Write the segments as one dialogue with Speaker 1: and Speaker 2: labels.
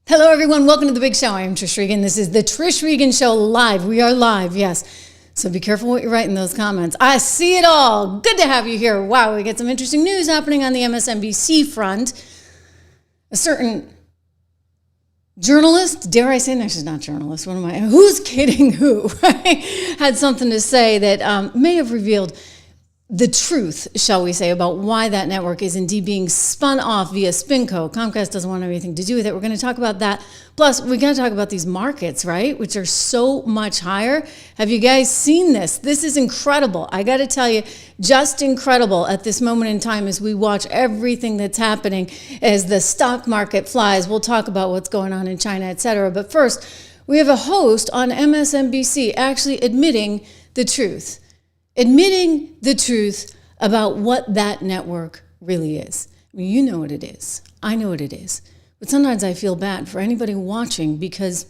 Speaker 1: Hello, everyone. Welcome to The Big Show. I am Trish Regan. This is the Trish Regan Show live. We are live, yes. So be careful what you write in those comments. I see it all. Good to have you here. Wow, we get some interesting news happening on the MSNBC front. A certain journalist, dare I say, no, she's not journalist. What am I? Who's kidding who? Right? Had something to say that may have revealed the truth, shall we say, about why that network is indeed being spun off via SpinCo. Comcast doesn't want anything to do with it. We're going to talk about that. Plus, we're going to talk about these markets, right, which are so much higher. Have you guys seen this? This is incredible. I got to tell you, just incredible at this moment in time as we watch everything that's happening as the stock market flies. We'll talk about what's going on in China, etc. But first, we have a host on MSNBC actually admitting the truth. Admitting the truth about what that network really is. I mean, you know what it is. I know what it is. But sometimes I feel bad for anybody watching because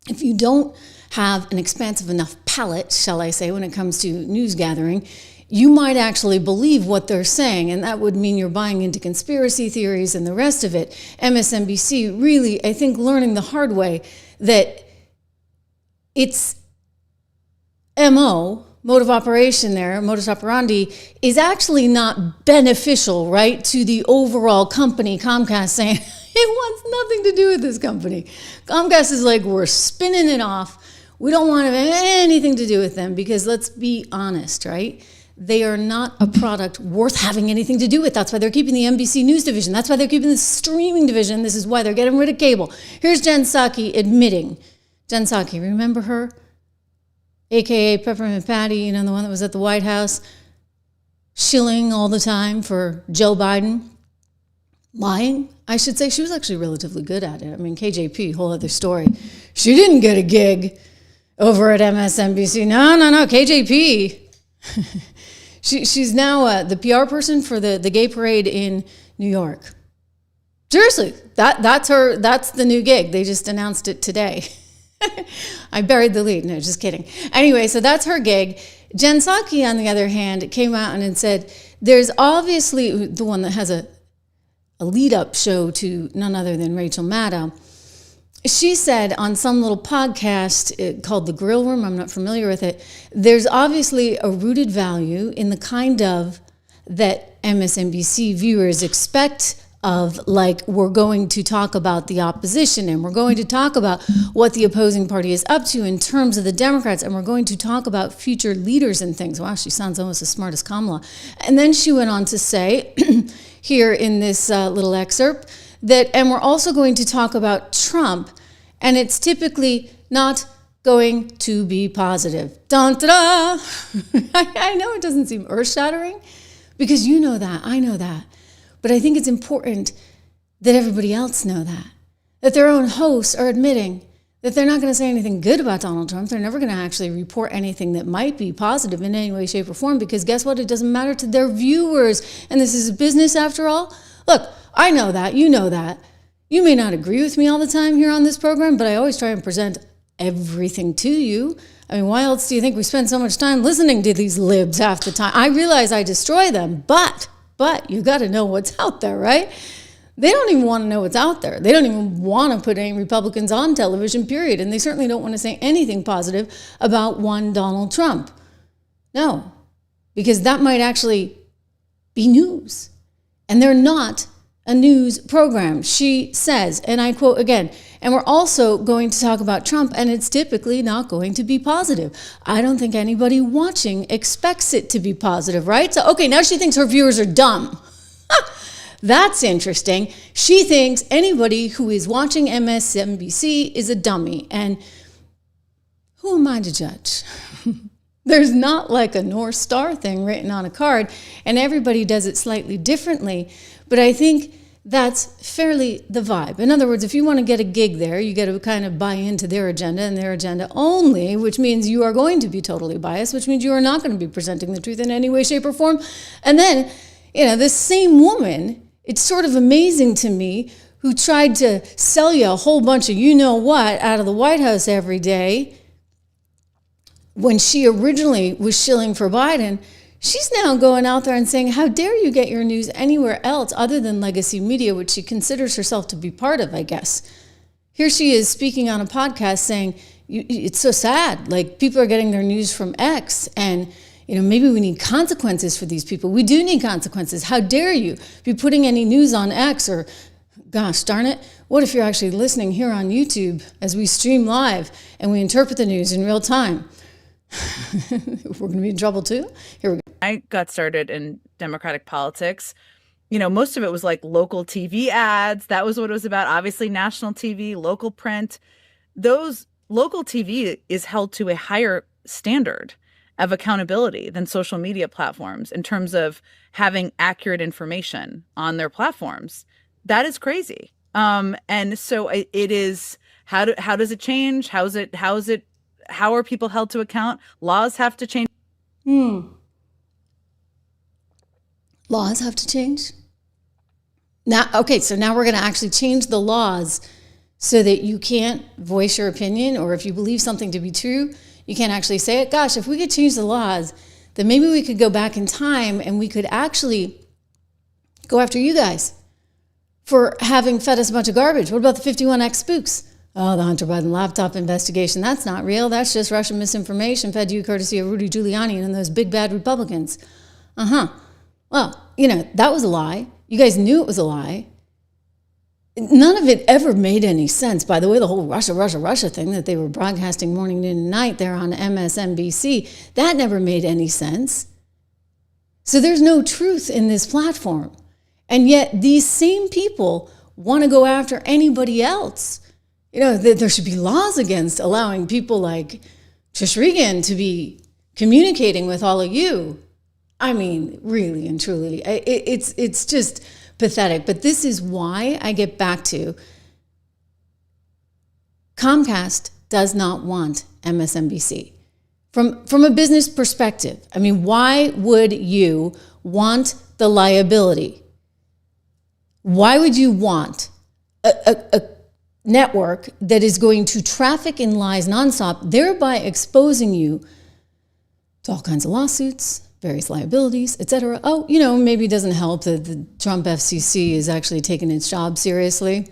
Speaker 1: if you don't have an expansive enough palate, shall I say, when it comes to news gathering, you might actually believe what they're saying, and that would mean you're buying into conspiracy theories and the rest of it. MSNBC really, I think, learning the hard way that its mode of operation there, modus operandi, is actually not beneficial, right, to the overall company. Comcast saying it wants nothing to do with this company. Comcast is like, we're spinning it off. We don't want to have anything to do with them because let's be honest, right? They are not a product worth having anything to do with. That's why they're keeping the NBC News division. That's why they're keeping the streaming division. This is why they're getting rid of cable. Here's Jen Psaki admitting. Jen Psaki, remember her? AKA Peppermint Patty, you know, the one that was at the White House, shilling all the time for Joe Biden. Lying, I should say. She was actually relatively good at it. I mean, KJP, whole other story. She didn't get a gig over at MSNBC. No, KJP. She's now the PR person for the gay parade in New York. Seriously, that's her. That's the new gig. They just announced it today. I buried the lead. No, just kidding. Anyway, so that's her gig. Jen Psaki, on the other hand, came out and said, there's obviously the one that has a lead-up show to none other than Rachel Maddow. She said on some little podcast called The Grill Room, I'm not familiar with it, there's obviously a rooted value in the kind of that MSNBC viewers expect of, like, we're going to talk about the opposition and we're going to talk about what the opposing party is up to in terms of the Democrats, and we're going to talk about future leaders and things. Wow, she sounds almost as smart as Kamala. And then she went on to say, here in this little excerpt, that, and we're also going to talk about Trump, and it's typically not going to be positive. Dun-da-da! I know it doesn't seem earth-shattering, because you know that, I know that. But I think it's important that everybody else know that their own hosts are admitting that they're not going to say anything good about Donald Trump. They're never going to actually report anything that might be positive in any way, shape, or form, because guess what? It doesn't matter to their viewers. And this is a business after all. Look, I know that. You know that. You may not agree with me all the time here on this program, but I always try and present everything to you. I mean, why else do you think we spend so much time listening to these libs half the time? I realize I destroy them, but you got to know what's out there, right? They don't even want to know what's out there. They don't even want to put any Republicans on television, period. And they certainly don't want to say anything positive about one Donald Trump. No, because that might actually be news. And they're not a news program. She says, and I quote again, and we're also going to talk about Trump, and it's typically not going to be positive. I don't think anybody watching expects it to be positive, right? So, okay, now she thinks her viewers are dumb. That's interesting. She thinks anybody who is watching MSNBC is a dummy, and who am I to judge? There's not like a North Star thing written on a card, and everybody does it slightly differently. But I think that's fairly the vibe. In other words, if you want to get a gig there, you got to kind of buy into their agenda and their agenda only, which means you are going to be totally biased, which means you are not going to be presenting the truth in any way, shape, or form. And then, you know, this same woman, it's sort of amazing to me, who tried to sell you a whole bunch of you-know-what out of the White House every day when she originally was shilling for Biden. She's now going out there and saying, how dare you get your news anywhere else other than legacy media, which she considers herself to be part of, I guess. Here she is speaking on a podcast saying, it's so sad. Like, people are getting their news from X, and maybe we need consequences for these people. We do need consequences. How dare you be putting any news on X, or gosh darn it, what if you're actually listening here on YouTube as we stream live and we interpret the news in real time? We're going to be in trouble too. Here we go.
Speaker 2: I got started in Democratic politics. Most of it was like local TV ads. That was what it was about. Obviously, national TV, local print. Those local TV is held to a higher standard of accountability than social media platforms in terms of having accurate information on their platforms. That is crazy. And so it is. How does it change? How are people held to account? Laws have to change.
Speaker 1: Laws have to change? Now, okay, so now we're going to actually change the laws so that you can't voice your opinion, or if you believe something to be true, you can't actually say it. Gosh, if we could change the laws, then maybe we could go back in time and we could actually go after you guys for having fed us a bunch of garbage. What about the 51X spooks? Oh, the Hunter Biden laptop investigation. That's not real. That's just Russian misinformation fed to you courtesy of Rudy Giuliani and those big bad Republicans. Well, that was a lie. You guys knew it was a lie. None of it ever made any sense. By the way, the whole Russia thing that they were broadcasting morning, noon, and night there on MSNBC, that never made any sense. So there's no truth in this platform. And yet these same people want to go after anybody else. There should be laws against allowing people like Trish Regan to be communicating with all of you. I mean, really and truly, it's just pathetic. But this is why I get back to Comcast does not want MSNBC. From a business perspective, I mean, why would you want the liability? Why would you want a network that is going to traffic in lies nonstop, thereby exposing you to all kinds of lawsuits, various liabilities, etc.? Oh, maybe it doesn't help that the Trump FCC is actually taking its job seriously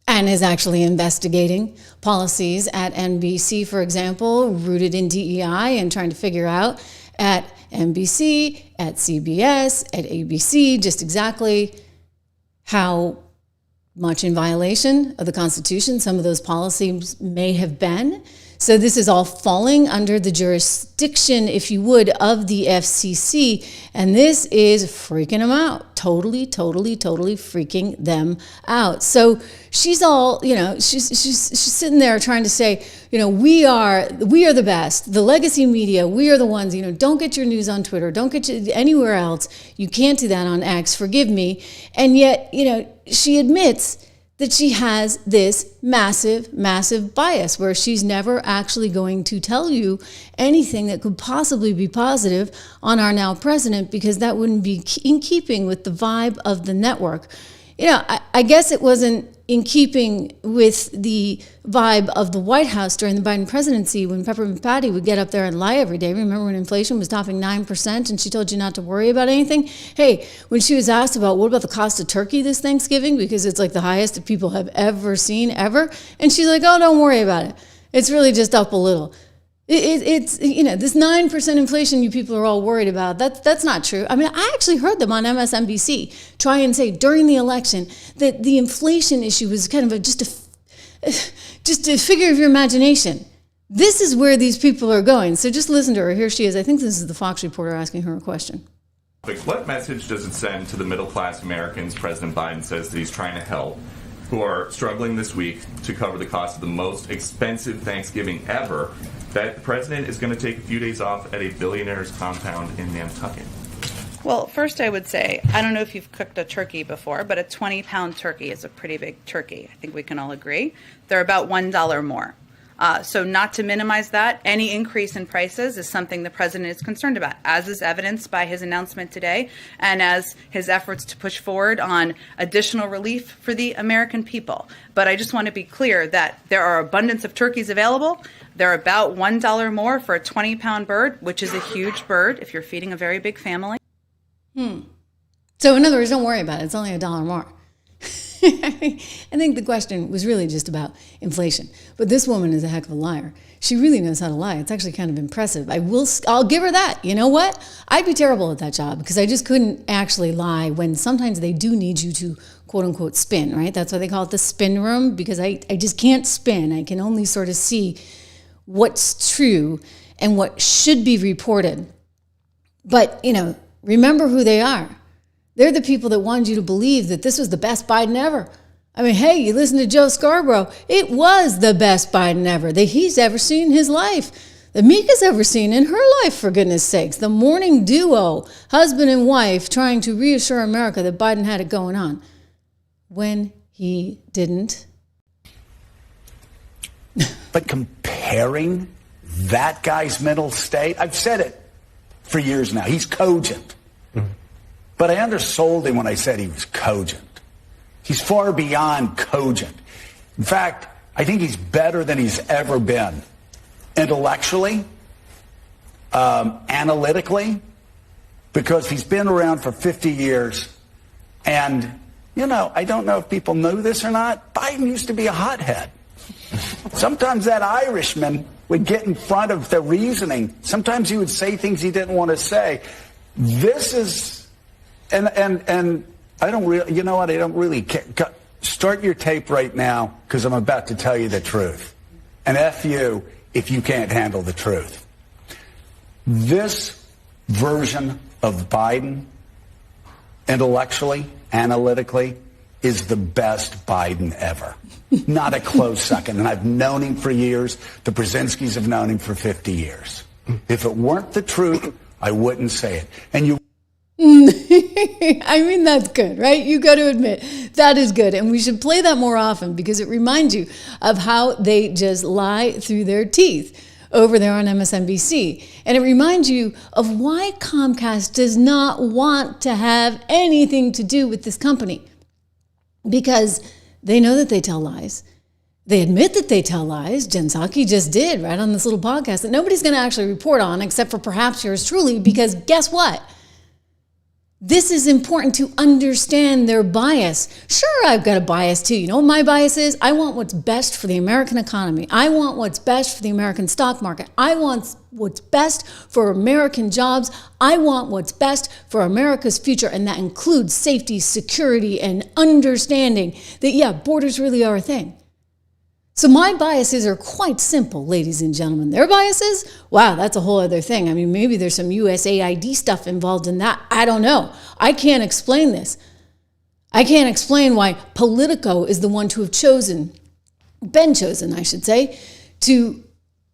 Speaker 1: and is actually investigating policies at NBC, for example, rooted in DEI, and trying to figure out at NBC, at CBS, at ABC, just exactly how much in violation of the Constitution some of those policies may have been. So this is all falling under the jurisdiction, if you would, of the FCC. And this is freaking them out. Totally freaking them out. So she's all, she's sitting there trying to say, we are the best. The legacy media, we are the ones, don't get your news on Twitter. Don't get you anywhere else. You can't do that on X. Forgive me. And yet, she admits that she has this massive bias where she's never actually going to tell you anything that could possibly be positive on our now president, because that wouldn't be in keeping with the vibe of the network. I guess it wasn't in keeping with the vibe of the White House during the Biden presidency, when Peppermint Patty would get up there and lie every day. Remember when inflation was topping 9% and she told you not to worry about anything? Hey, when she was asked about what about the cost of turkey this Thanksgiving, because it's like the highest that people have ever seen ever, and she's like, oh, don't worry about it. It's really just up a little. It's this 9% inflation you people are all worried about. That's not true. I mean, I actually heard them on MSNBC try and say during the election that the inflation issue was kind of just a figure of your imagination. This is where these people are going. So just listen to her. Here she is. I think this is the Fox reporter asking her a question.
Speaker 3: What message does it send to the middle-class Americans President Biden says that he's trying to help, who are struggling this week to cover the cost of the most expensive Thanksgiving ever, that the president is going to take a few days off at a billionaire's compound in Nantucket?
Speaker 2: Well, first I would say, I don't know if you've cooked a turkey before, but a 20-pound turkey is a pretty big turkey. I think we can all agree. They're about $1 more. So not to minimize that, any increase in prices is something the president is concerned about, as is evidenced by his announcement today and as his efforts to push forward on additional relief for the American people. But I just want to be clear that there are abundance of turkeys available. They're about $1 more for a 20-pound bird, which is a huge bird if you're feeding a very big family.
Speaker 1: So in other words, don't worry about it. It's only $1 more. I think the question was really just about inflation. But this woman is a heck of a liar. She really knows how to lie. It's actually kind of impressive. I'll give her that. You know what? I'd be terrible at that job because I just couldn't actually lie when sometimes they do need you to quote unquote spin, right? That's why they call it the spin room, because I just can't spin. I can only sort of see what's true and what should be reported. But, remember who they are. They're the people that wanted you to believe that this was the best Biden ever. I mean, hey, you listen to Joe Scarborough. It was the best Biden ever that he's ever seen in his life, that Mika's ever seen in her life, for goodness sakes. The morning duo, husband and wife, trying to reassure America that Biden had it going on when he didn't.
Speaker 4: But comparing that guy's mental state, I've said it for years now, he's cogent. Mm-hmm. But I undersold him when I said he was cogent. He's far beyond cogent. In fact, I think he's better than he's ever been. Intellectually, analytically, because he's been around for 50 years. And, I don't know if people know this or not, Biden used to be a hothead. Sometimes that Irishman would get in front of the reasoning. Sometimes he would say things he didn't want to say. This is, and I don't really, I don't really care. Start your tape right now, because I'm about to tell you the truth. And F you if you can't handle the truth. This version of Biden, intellectually, analytically, is the best Biden ever. Not a close second. And I've known him for years. The Brzezinskis have known him for 50 years. If it weren't the truth, I wouldn't say it. And you...
Speaker 1: I mean, that's good, right? You got to admit that is good. And we should play that more often because it reminds you of how they just lie through their teeth over there on MSNBC. And it reminds you of why Comcast does not want to have anything to do with this company. Because they know that they tell lies. They admit that they tell lies. Jen Psaki just did right on this little podcast that nobody's going to actually report on except for perhaps yours truly, because guess what? This is important to understand their bias. Sure, I've got a bias too. You know what my bias is? I want what's best for the American economy. I want what's best for the American stock market. I want what's best for American jobs. I want what's best for America's future. And that includes safety, security, and understanding that, yeah, borders really are a thing. So my biases are quite simple, ladies and gentlemen. Their biases? Wow, that's a whole other thing. I mean, maybe there's some USAID stuff involved in that. I don't know. I can't explain this. I can't explain why Politico is the one to have been chosen, I should say, to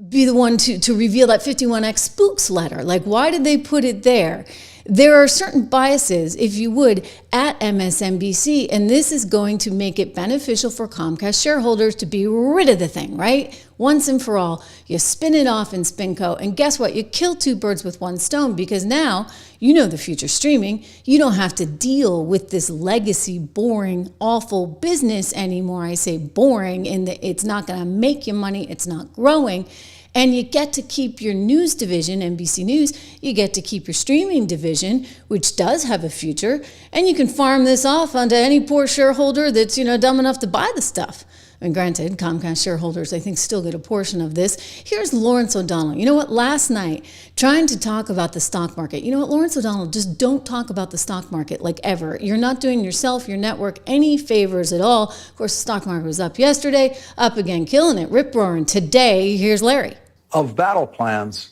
Speaker 1: be the one to reveal that 51X spooks letter. Like, why did they put it there? There are certain biases, if you would, at MSNBC, and this is going to make it beneficial for Comcast shareholders to be rid of the thing, right? Once and for all, you spin it off in SpinCo, and guess what? You kill two birds with one stone, because now you know the future streaming. You don't have to deal with this legacy, boring, awful business anymore. I say boring in that it's not going to make you money, it's not growing. And you get to keep your news division, NBC News. You get to keep your streaming division, which does have a future. And you can farm this off onto any poor shareholder that's, dumb enough to buy the stuff. I mean, granted, Comcast shareholders, I think, still get a portion of this. Here's Lawrence O'Donnell. You know what? Last night, trying to talk about the stock market. You know what, Lawrence O'Donnell, just don't talk about the stock market like ever. You're not doing yourself, your network, any favors at all. Of course, the stock market was up yesterday, up again, killing it, rip-roaring. Today, here's Larry.
Speaker 4: Of battle plans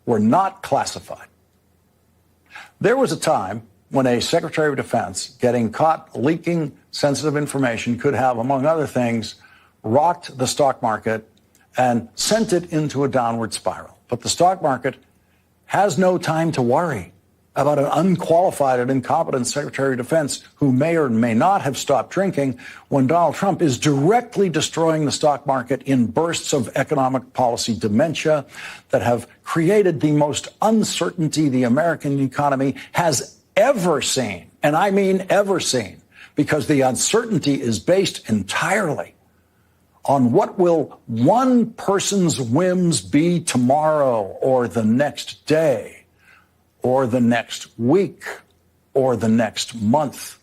Speaker 4: were not classified. There was a time when a Secretary of Defense getting caught leaking sensitive information could have, among other things, rocked the stock market and sent it into a downward spiral. But the stock market has no time to worry about an unqualified and incompetent Secretary of Defense who may or may not have stopped drinking when Donald Trump is directly destroying the stock market in bursts of economic policy dementia that have created the most uncertainty the American economy has ever seen. And I mean ever seen, because the uncertainty is based entirely on what will one person's whims be tomorrow or the next day, or the next week, or the next month.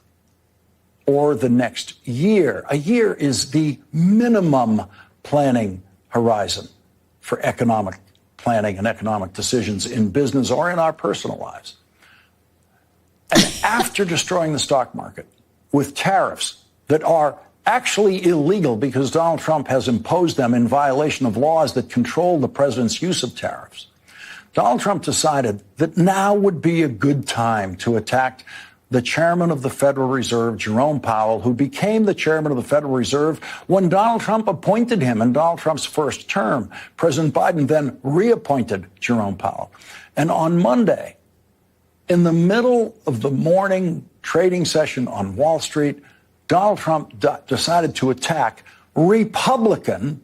Speaker 4: or the next year. A year is the minimum planning horizon for economic planning and economic decisions in business or in our personal lives. And after destroying the stock market with tariffs that are actually illegal because Donald Trump has imposed them in violation of laws that control the president's use of tariffs, Donald Trump decided that now would be a good time to attack the chairman of the Federal Reserve, Jerome Powell, who became the chairman of the Federal Reserve when Donald Trump appointed him in Donald Trump's first term. President Biden then reappointed Jerome Powell. And on Monday, in the middle of the morning trading session on Wall Street, Donald Trump decided to attack Republican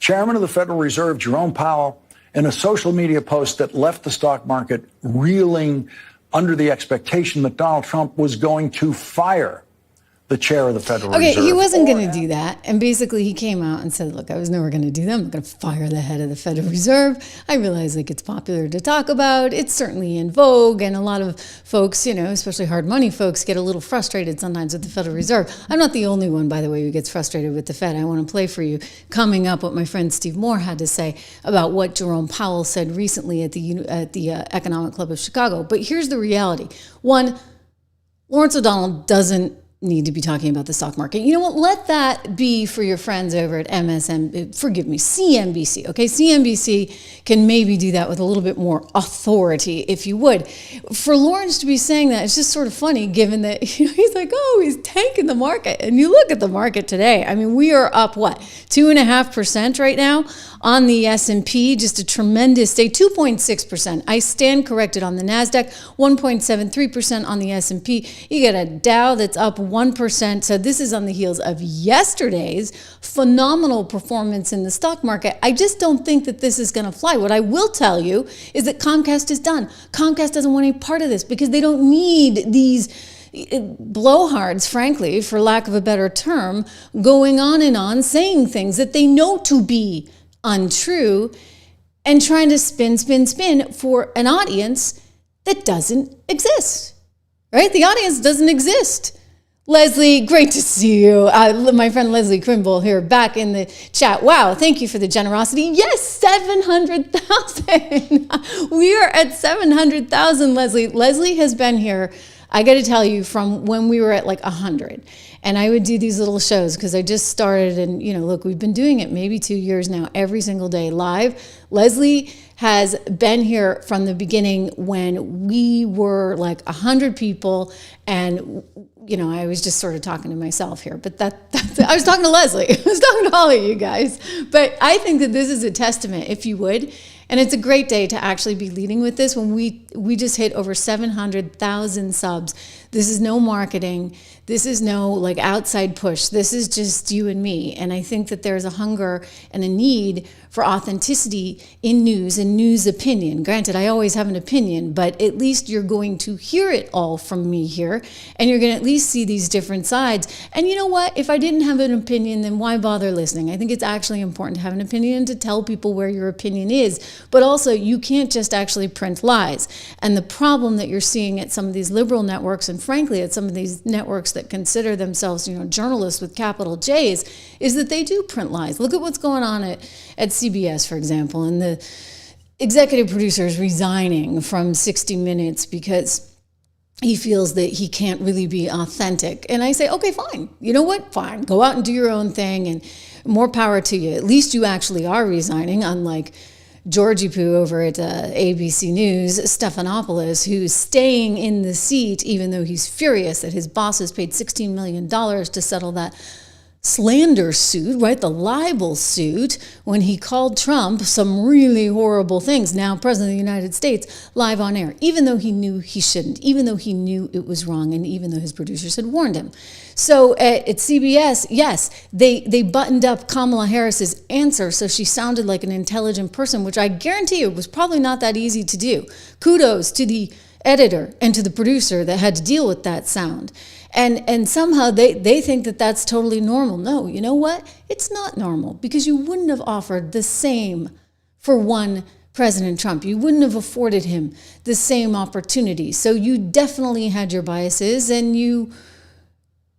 Speaker 4: chairman of the Federal Reserve, Jerome Powell, in a social media post that left the stock market reeling under the expectation that Donald Trump was going to fire the chair of the Federal Reserve.
Speaker 1: Okay, he wasn't going to do that. And basically he came out and said, look, I was never going to do that. I'm going to fire the head of the Federal Reserve. I realize like it's popular to talk about. It's certainly in vogue. And a lot of folks, you know, especially hard money folks, get a little frustrated sometimes with the Federal Reserve. I'm not the only one, by the way, who gets frustrated with the Fed. I want to play for you coming up what my friend Steve Moore had to say about what Jerome Powell said recently at the Economic Club of Chicago. But here's the reality. One, Lawrence O'Donnell doesn't need to be talking about the stock market. You know what? Let that be for your friends over at CNBC. Okay, CNBC can maybe do that with a little bit more authority, if you would. For Lawrence to be saying that, it's just sort of funny, given that you know, he's like, oh, he's tanking the market. And you look at the market today. I mean, we are up what 2.5% right now on the S&P. Just a tremendous day. 2.6%. I stand corrected on the Nasdaq. 1.73% on the S&P. You get a Dow that's up 1%. So this is on the heels of yesterday's phenomenal performance in the stock market. I just don't think that this is going to fly. What I will tell you is that Comcast is done. Comcast doesn't want any part of this because they don't need these blowhards, frankly, for lack of a better term, going on and on saying things that they know to be untrue and trying to spin for an audience that doesn't exist, right? The audience doesn't exist. Leslie, great to see you. My friend Leslie Crimble here back in the chat. Wow, thank you for the generosity. Yes, 700,000. We are at 700,000, Leslie. Leslie has been here, I got to tell you, from when we were at like 100. And I would do these little shows because I just started and, you know, look, we've been doing it maybe 2 years now, every single day live. Leslie has been here from the beginning when we were like 100 people and, you know, I was just sort of talking to myself here, but that's I was talking to Leslie. I was talking to all of you guys. But I think that this is a testament, if you would. And it's a great day to actually be leading with this when we just hit over 700,000 subs. This is no marketing. This is no like outside push. This is just you and me. And I think that there's a hunger and a need for authenticity in news and news opinion. Granted, I always have an opinion, but at least you're going to hear it all from me here. And you're going to at least see these different sides. And you know what? If I didn't have an opinion, then why bother listening? I think it's actually important to have an opinion and to tell people where your opinion is. But also, you can't just actually print lies. And the problem that you're seeing at some of these liberal networks, and frankly, at some of these networks that consider themselves, you know, journalists with capital J's, is that they do print lies. Look at what's going on at CBS, for example, and the executive producer is resigning from 60 Minutes because he feels that he can't really be authentic. And I say, okay, fine. You know what? Fine. Go out and do your own thing and more power to you. At least you actually are resigning, unlike Georgie Poo over at ABC News, Stephanopoulos, who's staying in the seat even though he's furious that his bosses paid $16 million to settle that slander suit, right? The libel suit, when he called Trump some really horrible things. Now, President of the United States, live on air, even though he knew he shouldn't, even though he knew it was wrong, and even though his producers had warned him. So at CBS, yes, they buttoned up Kamala Harris's answer so she sounded like an intelligent person, which I guarantee you was probably not that easy to do. Kudos to the editor and to the producer that had to deal with that sound. And somehow they think that that's totally normal. No, you know what? It's not normal because you wouldn't have offered the same for one President Trump. You wouldn't have afforded him the same opportunity. So you definitely had your biases and you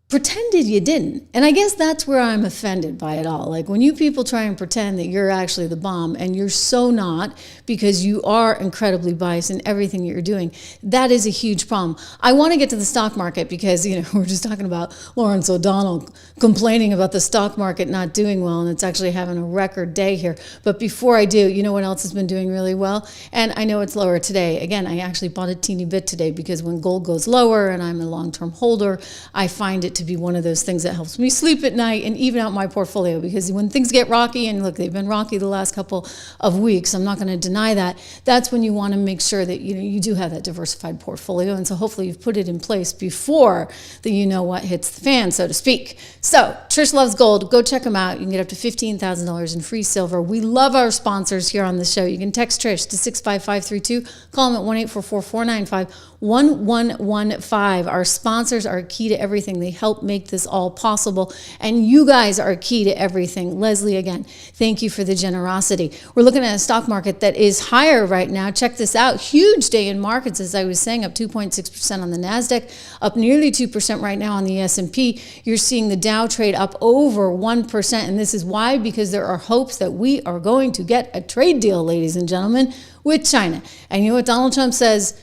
Speaker 1: pretended you didn't. And I guess that's where I'm offended by it all. Like when you people try and pretend that you're actually the bomb, and you're so not, because you are incredibly biased in everything you're doing. That is a huge problem. I want to get to the stock market because, we're just talking about Lawrence O'Donnell complaining about the stock market not doing well, and it's actually having a record day here. But before I do, you know what else has been doing really well? And I know it's lower today. Again, I actually bought a teeny bit today because when gold goes lower and I'm a long-term holder, I find it to be one of those things that helps me sleep at night and even out my portfolio, because when things get rocky, and look, they've been rocky the last couple of weeks, I'm not going to deny that, that's when you want to make sure that you do have that diversified portfolio. And so hopefully you've put it in place before the what hits the fan, so to speak. So Trish loves gold. Go check them out. You can get up to $15,000 in free silver. We love our sponsors here on the show. You can text Trish to 65532. Call them at 1-844-495-1115. Our sponsors are key to everything. They help make this all possible. And you guys are key to everything. Leslie, again, thank you for the generosity. We're looking at a stock market that is higher right now. Check this out. Huge day in markets, as I was saying, up 2.6% on the NASDAQ, up nearly 2% right now on the S&P. You're seeing the Dow trade up over 1%. And this is why, because there are hopes that we are going to get a trade deal, ladies and gentlemen, with China. And you know what Donald Trump says?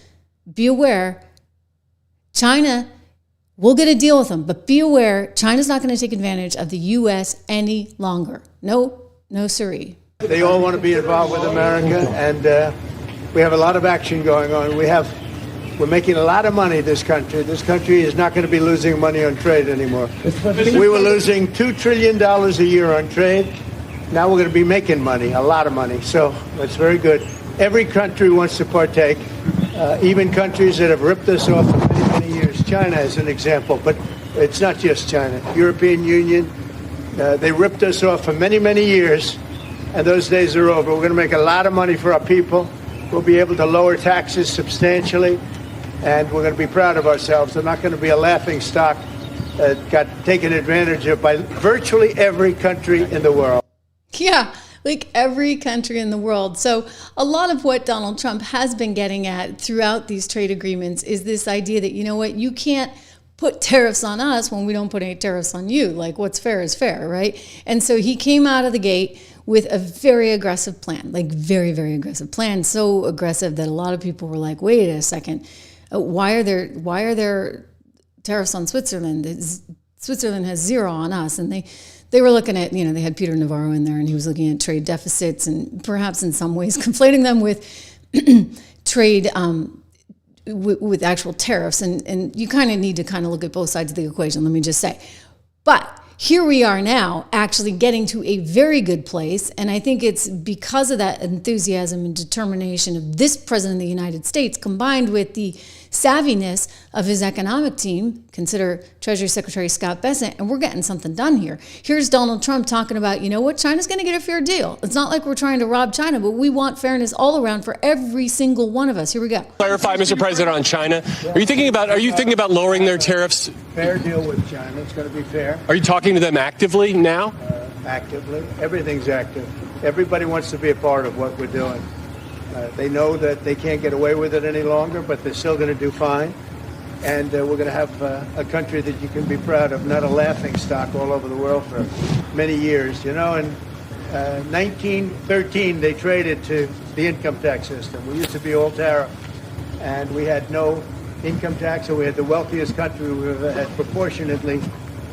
Speaker 1: Be aware, China, we'll get a deal with them, but be aware, China's not going to take advantage of the U.S. any longer. No siree.
Speaker 5: They all want to be involved with America, and we have a lot of action going on. We're making a lot of money, this country. This country is not going to be losing money on trade anymore. We were losing $2 trillion a year on trade. Now we're going to be making money, a lot of money. So that's very good. Every country wants to partake, even countries that have ripped us off for many, many years. China is an example, but it's not just China. European Union, they ripped us off for many, many years, and those days are over. We're going to make a lot of money for our people. We'll be able to lower taxes substantially, and we're going to be proud of ourselves. They're not going to be a laughing stock that got taken advantage of by virtually every country in the world.
Speaker 1: Yeah, like every country in the world. So a lot of what Donald Trump has been getting at throughout these trade agreements is this idea that, you can't put tariffs on us when we don't put any tariffs on you. Like what's fair is fair, right? And so he came out of the gate with a very aggressive plan, like very, very aggressive plan. So aggressive that a lot of people were like, wait a second, why are there tariffs on Switzerland? Switzerland has zero on us. And they were looking at, they had Peter Navarro in there, and he was looking at trade deficits and perhaps in some ways conflating them with trade with actual tariffs. And you kind of need to kind of look at both sides of the equation, let me just say. But here we are now actually getting to a very good place. And I think it's because of that enthusiasm and determination of this president of the United States, combined with the savviness of his economic team, consider Treasury Secretary Scott Bessent, and we're getting something done here. Here's Donald Trump talking about, China's going to get a fair deal. It's not like we're trying to rob China, but we want fairness all around for every single one of us. Here we go.
Speaker 6: Clarify, Mr. President, on China. Are you thinking about lowering their tariffs?
Speaker 5: Fair deal with China. It's going to be fair.
Speaker 6: Are you talking to them actively now?
Speaker 5: Actively. Everything's active. Everybody wants to be a part of what we're doing. They know that they can't get away with it any longer, but they're still going to do fine. And we're going to have a country that you can be proud of, not a laughing stock all over the world for many years. In 1913, they traded to the income tax system. We used to be all tariff, and we had no income tax, and we had the wealthiest country we've ever had proportionately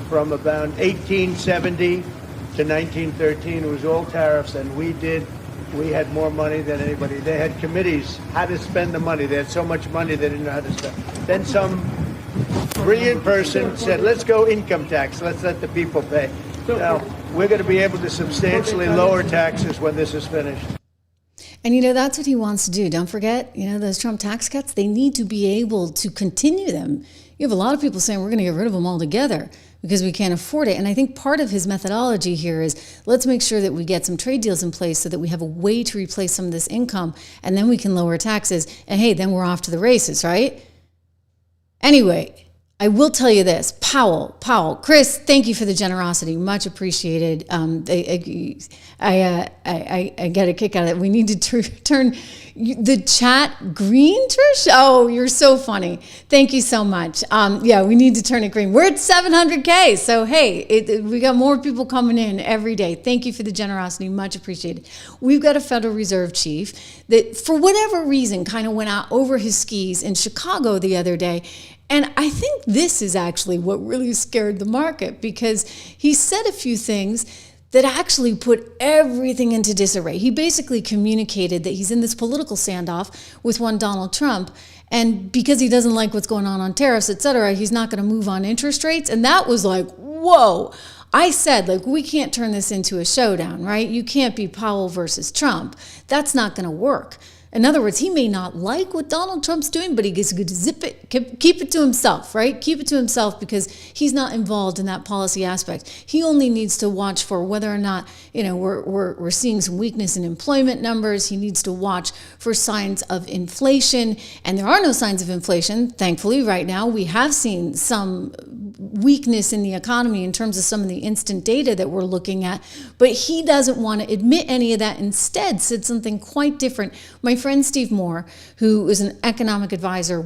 Speaker 5: from about 1870 to 1913. It was all tariffs, and we had more money than anybody. They had committees how to spend the money. They had so much money they didn't know how to spend. Then some brilliant person said, let's go income tax. Let's let the people pay. Now, we're going to be able to substantially lower taxes when this is finished.
Speaker 1: And that's what he wants to do. Don't forget, those Trump tax cuts, they need to be able to continue them. You have a lot of people saying we're going to get rid of them altogether because we can't afford it. And I think part of his methodology here is let's make sure that we get some trade deals in place so that we have a way to replace some of this income, and then we can lower taxes. And hey, then we're off to the races, right? Anyway, I will tell you this, Powell, Chris, thank you for the generosity, much appreciated. I get a kick out of it. We need to turn the chat green, Trish. Oh, you're so funny. Thank you so much. Yeah, we need to turn it green. We're at 700K, so hey, we got more people coming in every day. Thank you for the generosity, much appreciated. We've got a Federal Reserve chief that, for whatever reason, kind of went out over his skis in Chicago the other day. And I think this is actually what really scared the market, because he said a few things that actually put everything into disarray. He basically communicated that he's in this political standoff with one Donald Trump, and because he doesn't like what's going on tariffs, et cetera, he's not going to move on interest rates. And that was like, whoa. I said, like, we can't turn this into a showdown, right? You can't be Powell versus Trump. That's not going to work. In other words, he may not like what Donald Trump's doing, but he gets to zip it, keep it to himself, right? Keep it to himself, because he's not involved in that policy aspect. He only needs to watch for whether or not, we're seeing some weakness in employment numbers. He needs to watch for signs of inflation, and there are no signs of inflation, thankfully, right now. We have seen some weakness in the economy in terms of some of the instant data that we're looking at, but he doesn't want to admit any of that. Instead, said something quite different. My friend Steve Moore, who was an economic advisor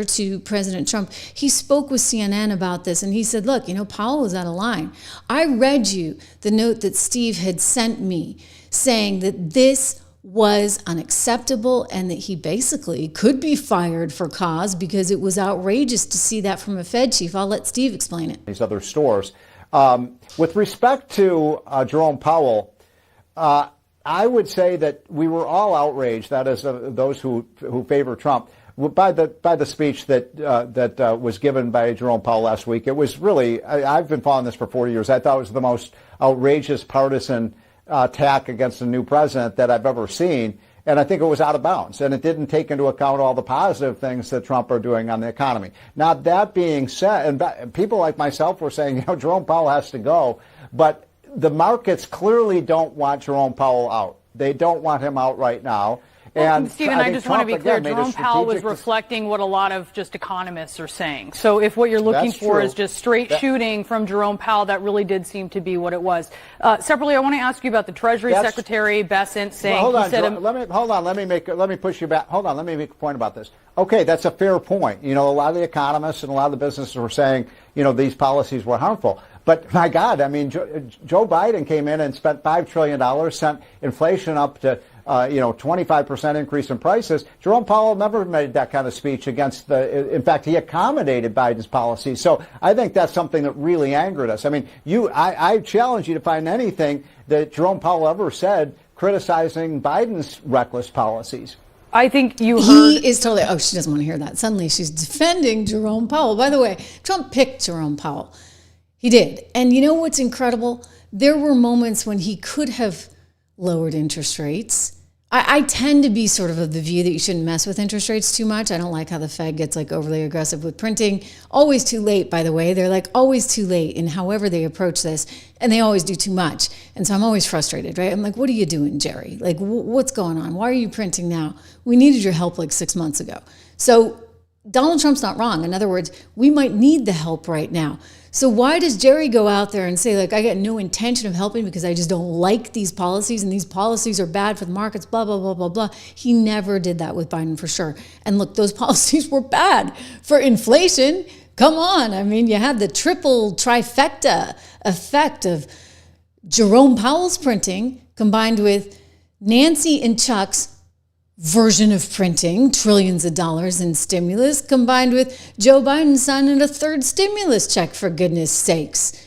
Speaker 1: to President Trump, he spoke with CNN about this, and he said, look, Powell was out of line. I read you the note that Steve had sent me saying that this was unacceptable and that he basically could be fired for cause, because it was outrageous to see that from a Fed chief. I'll let Steve explain it.
Speaker 7: These other stores. With respect to Jerome Powell, I would say that we were all outraged, that is, those who favor Trump, by the speech that was given by Jerome Powell last week. It was really, I've been following this for 40 years. I thought it was the most outrageous partisan attack against a new president that I've ever seen, and I think it was out of bounds, and it didn't take into account all the positive things that Trump are doing on the economy. Now, that being said, and people like myself were saying, Jerome Powell has to go, but the markets clearly don't want Jerome Powell out. They don't want him out right now.
Speaker 8: And Stephen, I just want to be clear, Jerome Powell was reflecting what a lot of just economists are saying. So if what you're looking for is just straight shooting from Jerome Powell, that really did seem to be what it was. Separately, I want to ask you about the Treasury Secretary Bessent saying
Speaker 7: let me push you back. Hold on, let me make a point about this. Okay, that's a fair point. A lot of the economists and a lot of the businesses were saying, these policies were harmful. But my God, I mean, Joe Biden came in and spent $5 trillion, sent inflation up to 25% increase in prices. Jerome Powell never made that kind of speech against in fact, he accommodated Biden's policies. So I think that's something that really angered us. I mean, I challenge you to find anything that Jerome Powell ever said criticizing Biden's reckless policies.
Speaker 8: I think you heard.
Speaker 1: He is totally, she doesn't want to hear that. Suddenly she's defending Jerome Powell. By the way, Trump picked Jerome Powell. He did. And you know what's incredible? There were moments when he could have lowered interest rates. I tend to be sort of the view that you shouldn't mess with interest rates too much. I don't like how the Fed gets overly aggressive with printing. Always too late, by the way. They're always too late in however they approach this, and they always do too much. And so I'm always frustrated, right? I'm like, what are you doing, Jerry? What's going on? Why are you printing now? We needed your help 6 months ago. So Donald Trump's not wrong. In other words, we might need the help right now. So why does Jerry go out there and say, I got no intention of helping because I just don't like these policies and these policies are bad for the markets, blah, blah, blah, blah, blah. He never did that with Biden for sure. And look, those policies were bad for inflation. Come on. I mean, you had the triple trifecta effect of Jerome Powell's printing combined with Nancy and Chuck's version of printing, trillions of dollars in stimulus, combined with Joe Biden signing a third stimulus check, for goodness sakes.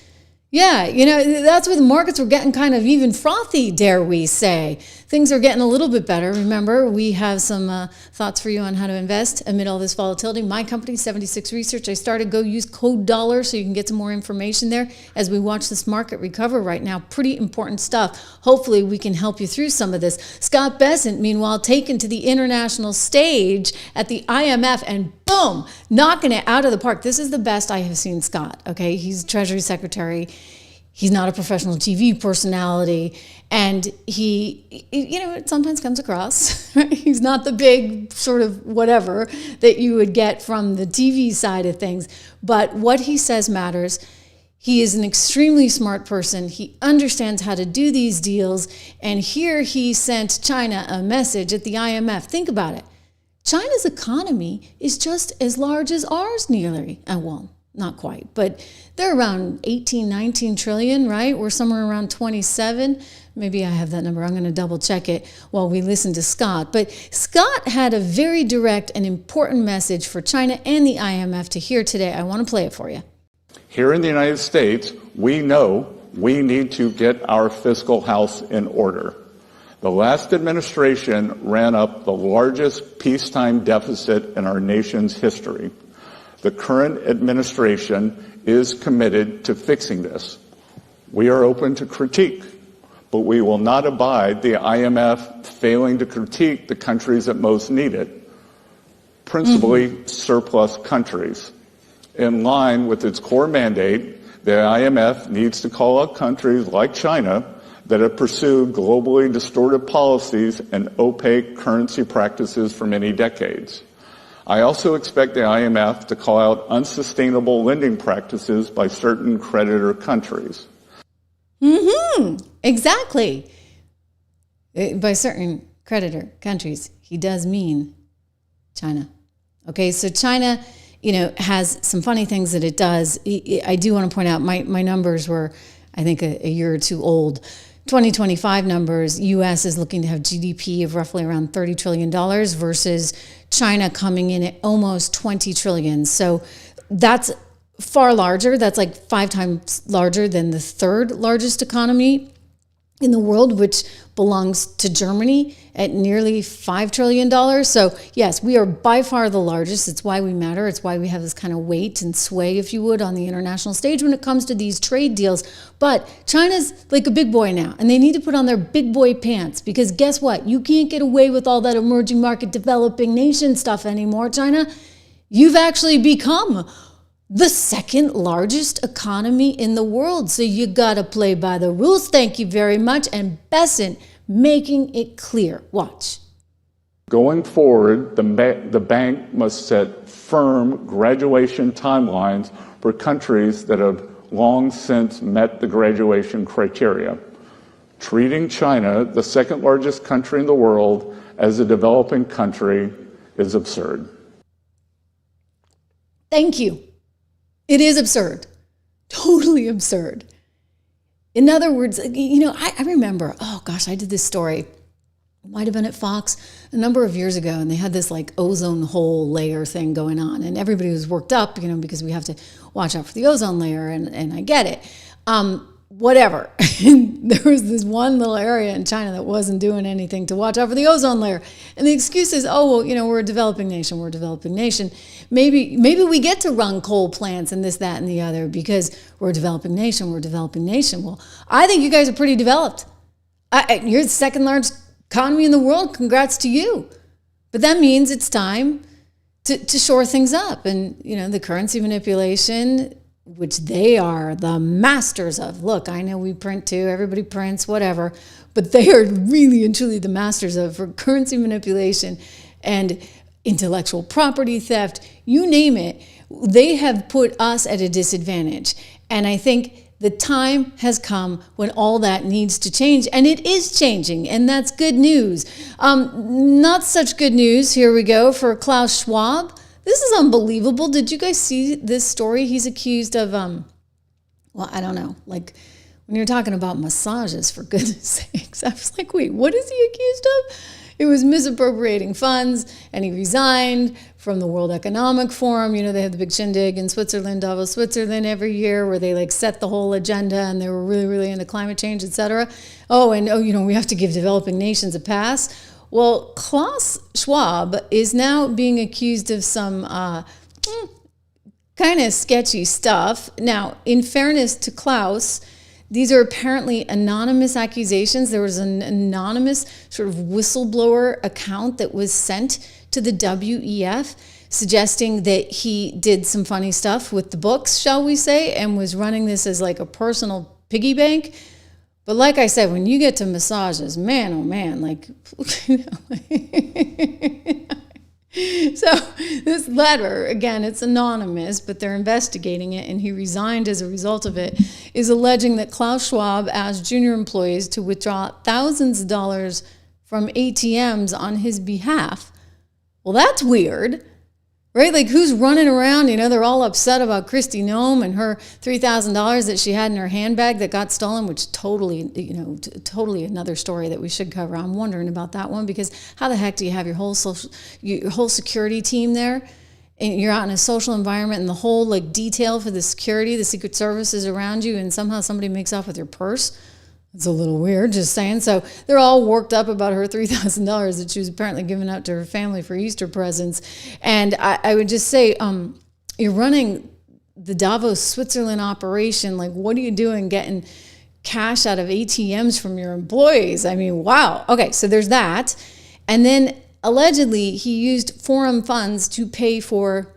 Speaker 1: Yeah, that's where the markets were getting kind of even frothy, dare we say. Things are getting a little bit better. Remember, we have some thoughts for you on how to invest amid all this volatility. My company, 76 Research, I started Go use code $, so you can get some more information there as we watch this market recover right now. Pretty important stuff. Hopefully, we can help you through some of this. Scott Bessent, meanwhile, taken to the international stage at the IMF and boom, knocking it out of the park. This is the best I have seen Scott, okay? He's Treasury Secretary. He's not a professional TV personality, and he, it sometimes comes across, right? He's not the big sort of whatever that you would get from the TV side of things, but what he says matters. He is an extremely smart person. He understands how to do these deals, and here he sent China a message at the IMF. Think about it. China's economy is just as large as ours nearly. Well, not quite, but they're around 18, 19 trillion, right? We're somewhere around 27. Maybe I have that number. I'm going to double check it while we listen to Scott. But Scott had a very direct and important message for China and the IMF to hear today. I want to play it for you.
Speaker 9: Here in the United States, we know we need to get our fiscal house in order. The last administration ran up the largest peacetime deficit in our nation's history. The current administration is committed to fixing this. We are open to critique, but we will not abide the IMF failing to critique the countries that most need it, principally surplus countries. In line with its core mandate, the IMF needs to call out countries like China that have pursued globally distorted policies and opaque currency practices for many decades. I also expect the IMF to call out unsustainable lending practices by certain creditor countries.
Speaker 1: Exactly. By certain creditor countries, he does mean China. Okay, so China, has some funny things that it does. I do want to point out my numbers were, I think, a year or two old. 2025 numbers, U.S. is looking to have GDP of roughly around $30 trillion versus China coming in at almost 20 trillion. So that's far larger. That's like 5 times larger than the third largest economy in the world, which belongs to Germany at nearly $5 trillion. So yes, we are by far the largest. It's why we matter. It's why we have this kind of weight and sway, if you would, on the international stage when it comes to these trade deals. But China's like a big boy now, and they need to put on their big boy pants, because guess what? You can't get away with all that emerging market developing nation stuff anymore, China. You've actually become the second largest economy in the world. So you got to play by the rules. Thank you very much. And Bessent making it clear. Watch.
Speaker 9: Going forward, the bank must set firm graduation timelines for countries that have long since met the graduation criteria. Treating China, the second largest country in the world, as a developing country is absurd.
Speaker 1: Thank you. It is absurd. Totally absurd. In other words, I remember, I did this story. It might have been at Fox a number of years ago, and they had this like ozone hole layer thing going on, and everybody was worked up, because we have to watch out for the ozone layer, and I get it. Whatever. There was this one little area in China that wasn't doing anything to watch out for the ozone layer. And the excuse is, we're a developing nation. Maybe we get to run coal plants and this, that, and the other because we're a developing nation. Well, I think you guys are pretty developed. You're the second largest economy in the world. Congrats to you. But that means it's time to shore things up. And, the currency manipulation, which they are the masters of. Look, I know we print too, everybody prints, whatever, but they are really and truly the masters of for currency manipulation and intellectual property theft, you name it. They have put us at a disadvantage. And I think the time has come when all that needs to change, and it is changing, and that's good news. Not such good news, here we go, for Klaus Schwab. This is unbelievable. Did you guys see this story? He's accused of, I don't know, like when you're talking about massages, for goodness sakes. I was like, wait, what is he accused of? It was misappropriating funds, and he resigned from the World Economic Forum. They had the big shindig in Switzerland, Davos, Switzerland every year, where they set the whole agenda, and they were really, really into climate change, et cetera. We have to give developing nations a pass. Well, Klaus Schwab is now being accused of some kind of sketchy stuff. Now, in fairness to Klaus, these are apparently anonymous accusations. There was an anonymous sort of whistleblower account that was sent to the WEF suggesting that he did some funny stuff with the books, shall we say, and was running this as like a personal piggy bank. But like I said, when you get to massages, man, oh man, like, so this letter, again, it's anonymous, but they're investigating it, and he resigned as a result of it, is alleging that Klaus Schwab asked junior employees to withdraw thousands of dollars from ATMs on his behalf. Well, that's weird. Right? Like, who's running around? You know, they're all upset about Kristi Noem and her $3,000 that she had in her handbag that got stolen, which totally another story that we should cover. I'm wondering about that one, because how the heck do you have your whole security team there, and you're out in a social environment, and the whole like detail for the security, the Secret Service is around you, and somehow somebody makes off with your purse? It's a little weird, just saying. So they're all worked up about her $3,000 that she was apparently giving out to her family for Easter presents. And I would just say, you're running the Davos, Switzerland operation. Like, what are you doing getting cash out of ATMs from your employees? I mean, wow. Okay, so there's that. And then allegedly he used forum funds to pay for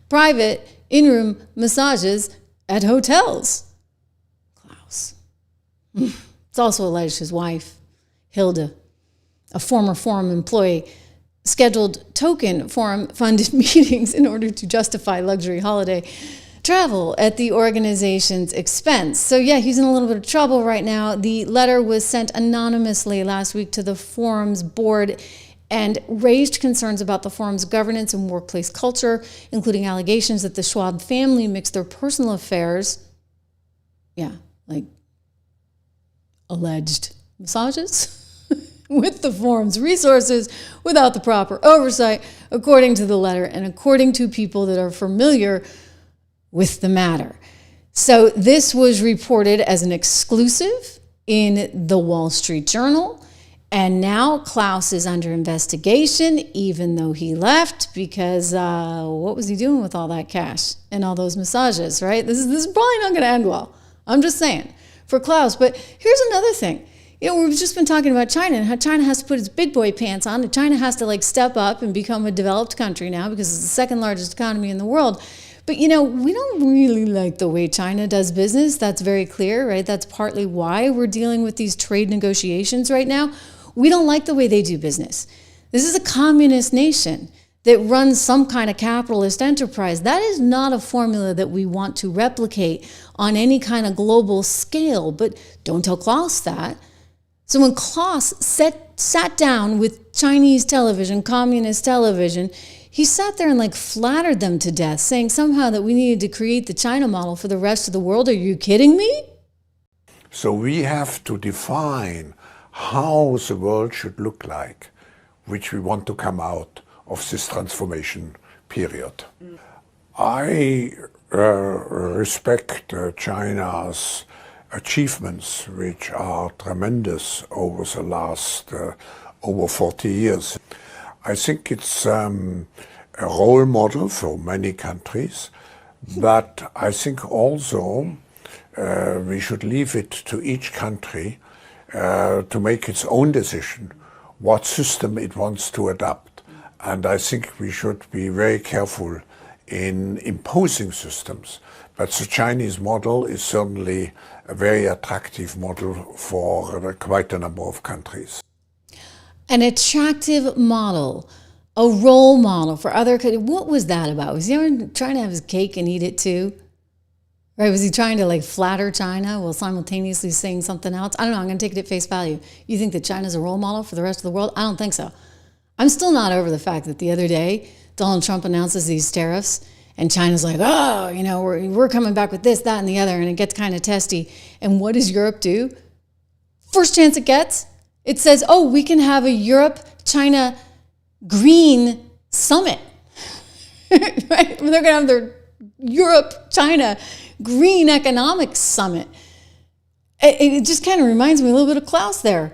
Speaker 1: private in-room massages at hotels. It's also alleged his wife, Hilda, a former forum employee, scheduled token forum-funded meetings in order to justify luxury holiday travel at the organization's expense. So yeah, he's in a little bit of trouble right now. The letter was sent anonymously last week to the forum's board and raised concerns about the forum's governance and workplace culture, including allegations that the Schwab family mixed their personal affairs, like alleged massages, with the forum's resources without the proper oversight, according to the letter and according to people that are familiar with the matter. So this was reported as an exclusive in the Wall Street Journal, and now Klaus is under investigation, even though he left, because what was he doing with all that cash and all those massages, right? This is probably not going to end well. I'm just saying. For Klaus. But here's another thing. You know, we've just been talking about China and how China has to put its big boy pants on, and China has to like step up and become a developed country now because it's the second largest economy in the world. But you know, we don't really like the way China does business. That's very clear, right? That's partly why we're dealing with these trade negotiations right now. We don't like the way they do business. This is a communist nation that runs some kind of capitalist enterprise. That is not a formula that we want to replicate on any kind of global scale. But don't tell Klaus that. So when Klaus sat down with Chinese television, communist television, he sat there and like flattered them to death, saying somehow that we needed to create the China model for the rest of the world. Are you kidding me?
Speaker 10: So we have to define how the world should look like, which we want to come out of this transformation period. I respect China's achievements, which are tremendous over the last over 40 years. I think it's a role model for many countries, but I think also we should leave it to each country to make its own decision what system it wants to adopt. And I think we should be very careful in imposing systems. But the Chinese model is certainly a very attractive model for quite a number of countries.
Speaker 1: An attractive model, a role model for other countries. What was that about? Was he ever trying to have his cake and eat it too? Right? Was he trying to like flatter China while simultaneously saying something else? I don't know. I'm going to take it at face value. You think that China's a role model for the rest of the world? I don't think so. I'm still not over the fact that the other day, Donald Trump announces these tariffs, and China's like, oh, you know, we're coming back with this, that, and the other, and it gets kind of testy. And what does Europe do? First chance it gets, it says, oh, we can have a Europe-China green summit. Right? They're going to have their Europe-China green economic summit. It just kind of reminds me a little bit of Klaus there.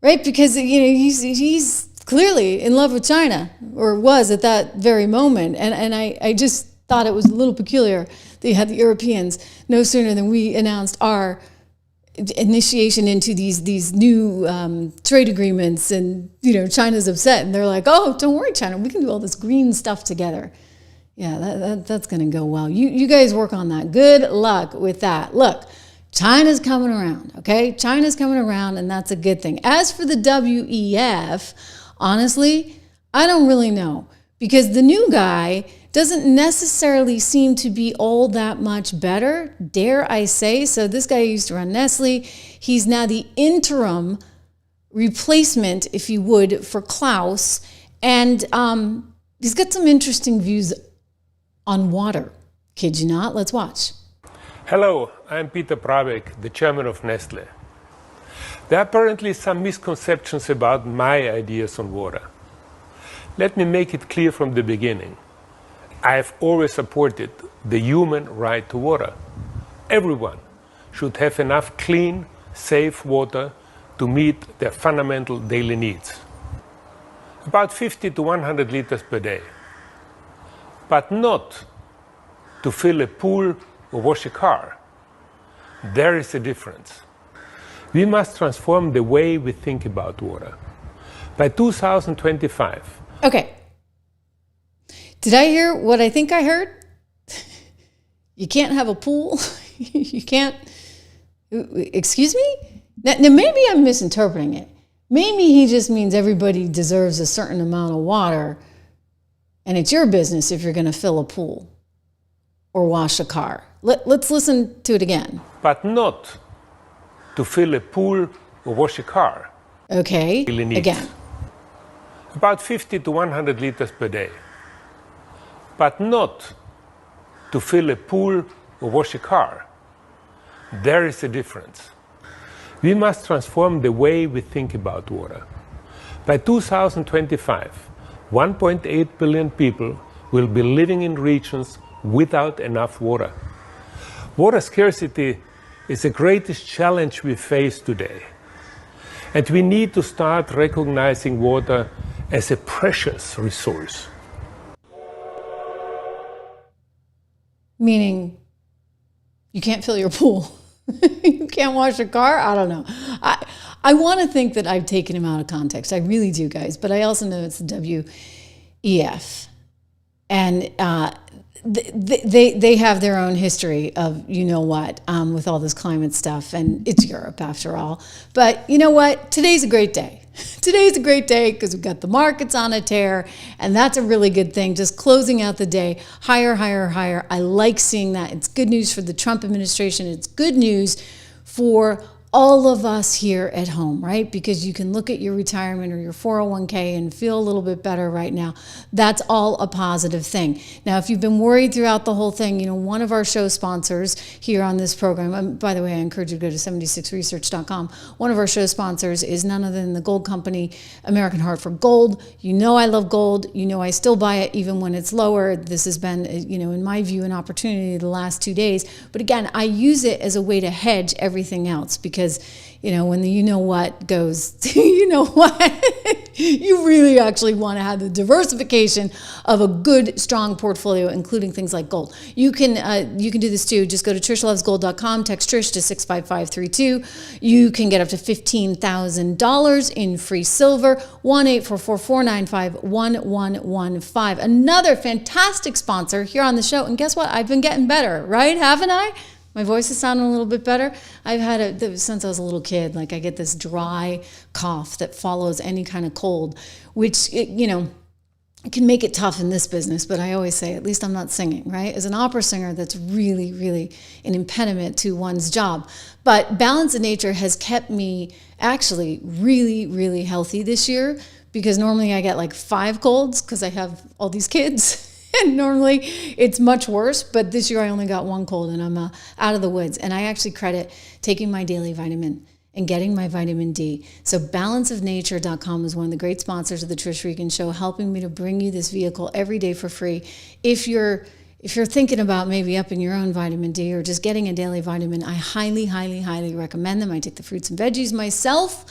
Speaker 1: Right? Because, you know, he's clearly in love with China, or was at that very moment. And I just thought it was a little peculiar that you had the Europeans no sooner than we announced our initiation into these new trade agreements, and, you know, China's upset, and they're like, oh, don't worry, China, we can do all this green stuff together. Yeah, that's going to go well. You guys work on that. Good luck with that. Look, China's coming around, okay? China's coming around, and that's a good thing. As for the WEF, honestly, I don't really know, because the new guy doesn't necessarily seem to be all that much better, dare I say. So this guy used to run Nestle. He's now the interim replacement, if you would, for Klaus. And he's got some interesting views on water. Kid you not? Let's watch.
Speaker 11: Hello, I'm Peter Brabeck, the chairman of Nestle. There are apparently some misconceptions about my ideas on water. Let me make it clear from the beginning. I have always supported the human right to water. Everyone should have enough clean, safe water to meet their fundamental daily needs. About 50 to 100 liters per day. But not to fill a pool or wash a car. There is a difference. We must transform the way we think about water. By 2025.
Speaker 1: Okay. Did I hear what I think I heard? You can't have a pool. You can't. Excuse me? Now, maybe I'm misinterpreting it. Maybe he just means everybody deserves a certain amount of water, and it's your business if you're going to fill a pool or wash a car. Let's listen to it again.
Speaker 11: But not to fill a pool or wash a car.
Speaker 1: Okay, again.
Speaker 11: About 50 to 100 liters per day. But not to fill a pool or wash a car. There is a difference. We must transform the way we think about water. By 2025, 1.8 billion people will be living in regions without enough water. Water scarcity is the greatest challenge we face today. And we need to start recognizing water as a precious resource.
Speaker 1: Meaning, you can't fill your pool. You can't wash your car? I don't know. I want to think that I've taken him out of context. I really do, guys. But I also know it's the WEF. And they have their own history of you know what with all this climate stuff. And it's Europe, after all. But you know what? Today's a great day. Today's a great day because we've got the markets on a tear, and that's a really good thing. Just closing out the day, higher, higher, higher. I like seeing that. It's good news for the Trump administration. It's good news for all of us here at home, right? Because you can look at your retirement or your 401k and feel a little bit better right now. That's all a positive thing. Now, if you've been worried throughout the whole thing, you know, one of our show sponsors here on this program, by the way, I encourage you to go to 76research.com. One of our show sponsors is none other than the gold company, American Heart for Gold. You know I love gold. You know I still buy it even when it's lower. This has been, you know, in my view, an opportunity the last 2 days. But again, I use it as a way to hedge everything else because, you know, when the you know what goes, you know what, you really actually want to have the diversification of a good, strong portfolio, including things like gold. You can do this too. Just go to trishlovesgold.com, text Trish to 65532. You can get up to $15,000 in free silver, 1-844-495-1115. Another fantastic sponsor here on the show. And guess what? I've been getting better, right? Haven't I? My voice is sounding a little bit better. I've had since I was a little kid, like I get this dry cough that follows any kind of cold, which, you know, it can make it tough in this business, but I always say, at least I'm not singing, right? As an opera singer, that's really, really an impediment to one's job. But Balance of Nature has kept me actually really, really healthy this year, because normally I get like 5 colds because I have all these kids. And normally it's much worse, but this year I only got 1 cold and I'm out of the woods. And I actually credit taking my daily vitamin and getting my vitamin D. So balanceofnature.com is one of the great sponsors of the Trish Regan Show, helping me to bring you this vehicle every day for free. If you're thinking about maybe upping your own vitamin D or just getting a daily vitamin, I highly, highly, highly recommend them. I take the fruits and veggies myself,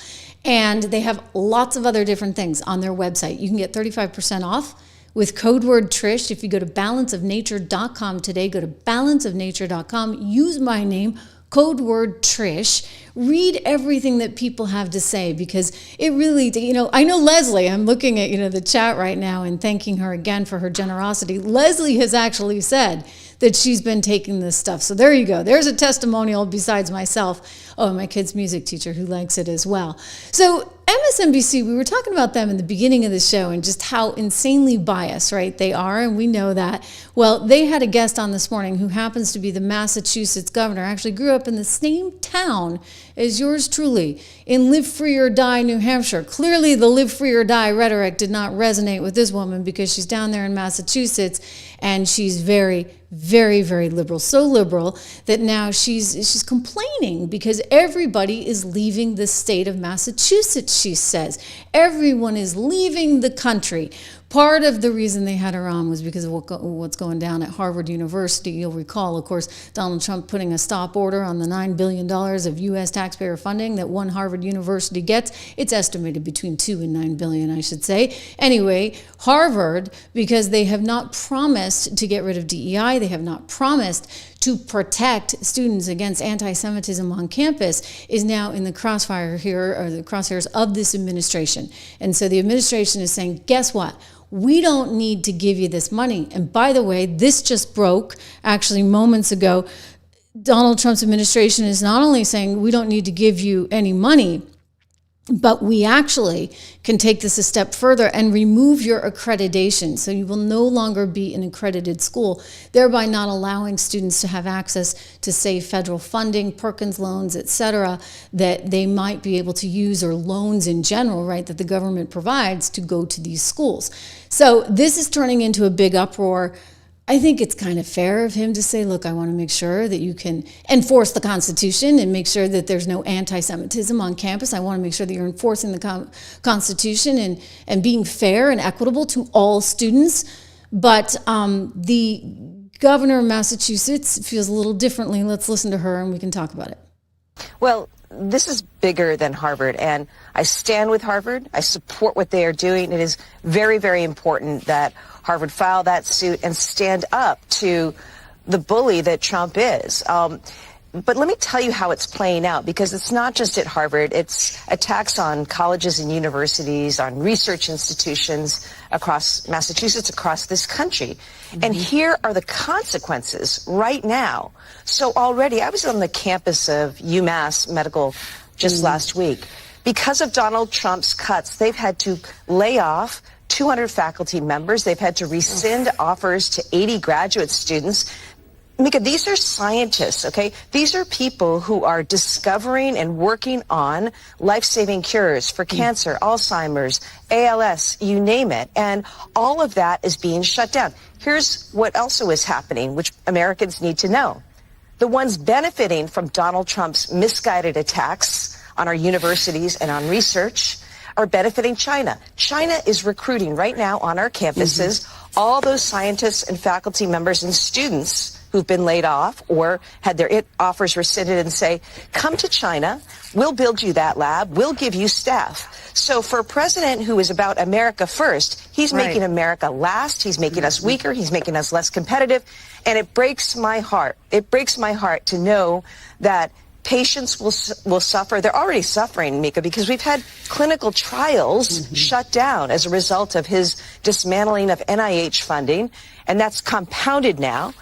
Speaker 1: and they have lots of other different things on their website. You can get 35% off with code word Trish. If you go to balanceofnature.com today, go to balanceofnature.com, use my name, code word Trish. Read everything that people have to say, because it really, I know Leslie, I'm looking at, the chat right now and thanking her again for her generosity. Leslie has actually said that she's been taking this stuff. So there you go. There's a testimonial besides myself. Oh, my kid's music teacher who likes it as well. So MSNBC, we were talking about them in the beginning of the show and just how insanely biased, right, they are, and we know that. Well, they had a guest on this morning who happens to be the Massachusetts governor, actually grew up in the same town as yours truly, in Live Free or Die, New Hampshire. Clearly, the Live Free or Die rhetoric did not resonate with this woman because she's down there in Massachusetts, and she's very, very, very liberal. So liberal that now she's complaining because everybody is leaving the state of Massachusetts, she says. Everyone is leaving the country. Part of the reason they had her on was because of what's going down at Harvard University. You'll recall, of course, Donald Trump putting a stop order on the $9 billion of U.S. taxpayer funding that one Harvard University gets. It's estimated between $2 and $9 billion, I should say. Anyway, Harvard, because they have not promised to get rid of DEI, they have not promised to protect students against anti-Semitism on campus, is now in the crossfire here, or the crosshairs of this administration. And so the administration is saying, guess what? We don't need to give you this money. And by the way, this just broke actually moments ago. Donald Trump's administration is not only saying we don't need to give you any money, but we actually can take this a step further and remove your accreditation. So you will no longer be an accredited school, thereby not allowing students to have access to, say, federal funding, Perkins loans, et cetera, that they might be able to use, or loans in general, right, that the government provides to go to these schools. So this is turning into a big uproar. I think it's kind of fair of him to say, look, I want to make sure that you can enforce the Constitution and make sure that there's no anti-Semitism on campus. I want to make sure that you're enforcing the Constitution and being fair and equitable to all students. But the governor of Massachusetts feels a little differently. Let's listen to her and we can talk about it.
Speaker 12: Well, this is bigger than Harvard, and I stand with Harvard. I support what they are doing. It is very, very important that Harvard file that suit and stand up to the bully that Trump is. But let me tell you how it's playing out, because it's not just at Harvard. It's attacks on colleges and universities, on research institutions across Massachusetts, across this country. Mm-hmm. And here are the consequences right now. So already, I was on the campus of UMass Medical just last week. Because of Donald Trump's cuts, they've had to lay off 200 faculty members. They've had to rescind offers to 80 graduate students. Mika, these are scientists, okay? These are people who are discovering and working on life-saving cures for cancer, Alzheimer's, ALS, you name it. And all of that is being shut down. Here's what also is happening, which Americans need to know. The ones benefiting from Donald Trump's misguided attacks on our universities and on research are benefiting China. China is recruiting right now on our campuses all those scientists and faculty members and students who've been laid off or had their offers rescinded and say, come to China, we'll build you that lab, we'll give you staff. So for a president who is about America first, he's making America last, he's making us weaker, he's making us less competitive, and it breaks my heart. It breaks my heart to know that patients will suffer. They're already suffering, Mika, because we've had clinical trials shut down as a result of his dismantling of NIH funding, and that's compounded now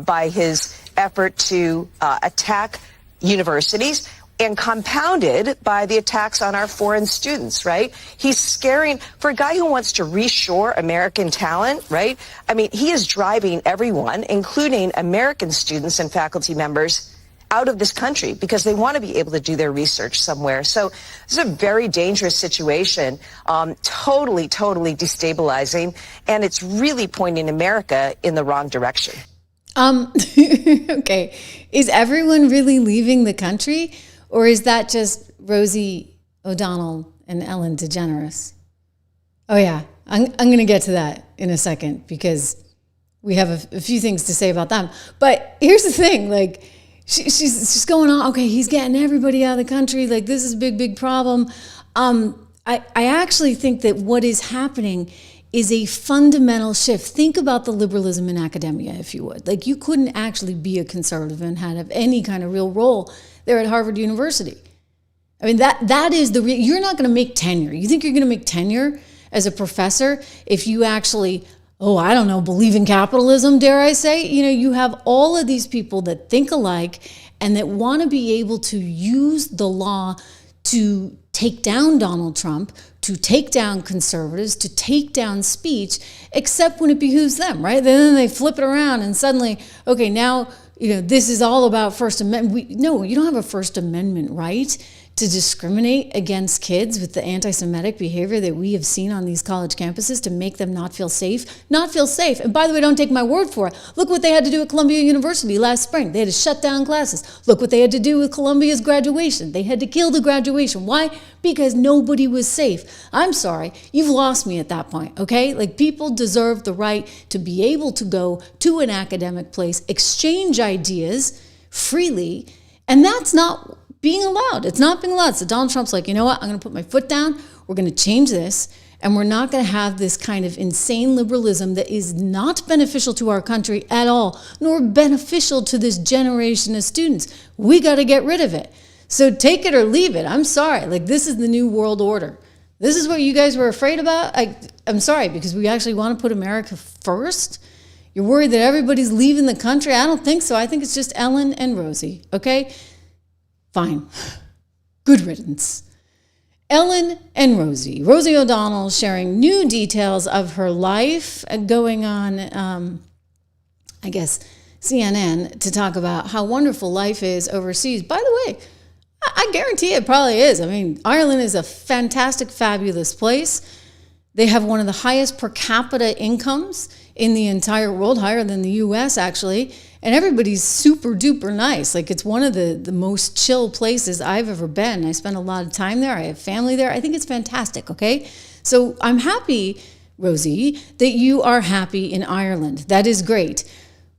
Speaker 12: by his effort to attack universities, and compounded by the attacks on our foreign students, right? He's scaring, for a guy who wants to reshore American talent, right? I mean, he is driving everyone, including American students and faculty members, out of this country because they want to be able to do their research somewhere. So this is a very dangerous situation, totally destabilizing, and it's really pointing America in the wrong direction.
Speaker 1: Okay. Is everyone really leaving the country, or is that just Rosie O'Donnell and Ellen DeGeneres? Oh yeah, I'm going to get to that in a second because we have a few things to say about them. But here's the thing, like, she's going on, okay, he's getting everybody out of the country, like this is a big problem. I actually think that what is happening is a fundamental shift. Think about the liberalism in academia, if you would. Like, you couldn't actually be a conservative and have any kind of real role there at Harvard University. I mean, that is you're not going to make tenure. You think you're going to make tenure as a professor if you actually, believe in capitalism, dare I say? You have all of these people that think alike and that want to be able to use the law to take down Donald Trump, to take down conservatives, to take down speech, except when it behooves them, right? Then they flip it around and suddenly, okay, now, this is all about First Amendment. No, you don't have a First Amendment right to discriminate against kids with the anti-Semitic behavior that we have seen on these college campuses to make them not feel safe. And by the way, don't take my word for it. Look what they had to do at Columbia University last spring. They had to shut down classes. Look what they had to do with Columbia's graduation. They had to kill the graduation. Why? Because nobody was safe. I'm sorry, you've lost me at that point, okay? Like, people deserve the right to be able to go to an academic place, exchange ideas freely, and that's not being allowed. It's not being allowed. So Donald Trump's like, you know what? I'm going to put my foot down. We're going to change this. And we're not going to have this kind of insane liberalism that is not beneficial to our country at all, nor beneficial to this generation of students. We got to get rid of it. So take it or leave it. I'm sorry. Like, this is the new world order. This is what you guys were afraid about? I'm sorry, because we actually want to put America first. You're worried that everybody's leaving the country? I don't think so. I think it's just Ellen and Rosie, okay? Fine. Good riddance. Ellen and Rosie. Rosie O'Donnell sharing new details of her life going on, CNN to talk about how wonderful life is overseas. By the way, I guarantee it probably is. I mean, Ireland is a fantastic, fabulous place. They have one of the highest per capita incomes in the entire world, higher than the U.S. actually. And everybody's super duper nice. Like, it's one of the most chill places I've ever been. I spend a lot of time there. I have family there. I think it's fantastic, okay? So I'm happy, Rosie, that you are happy in Ireland. That is great.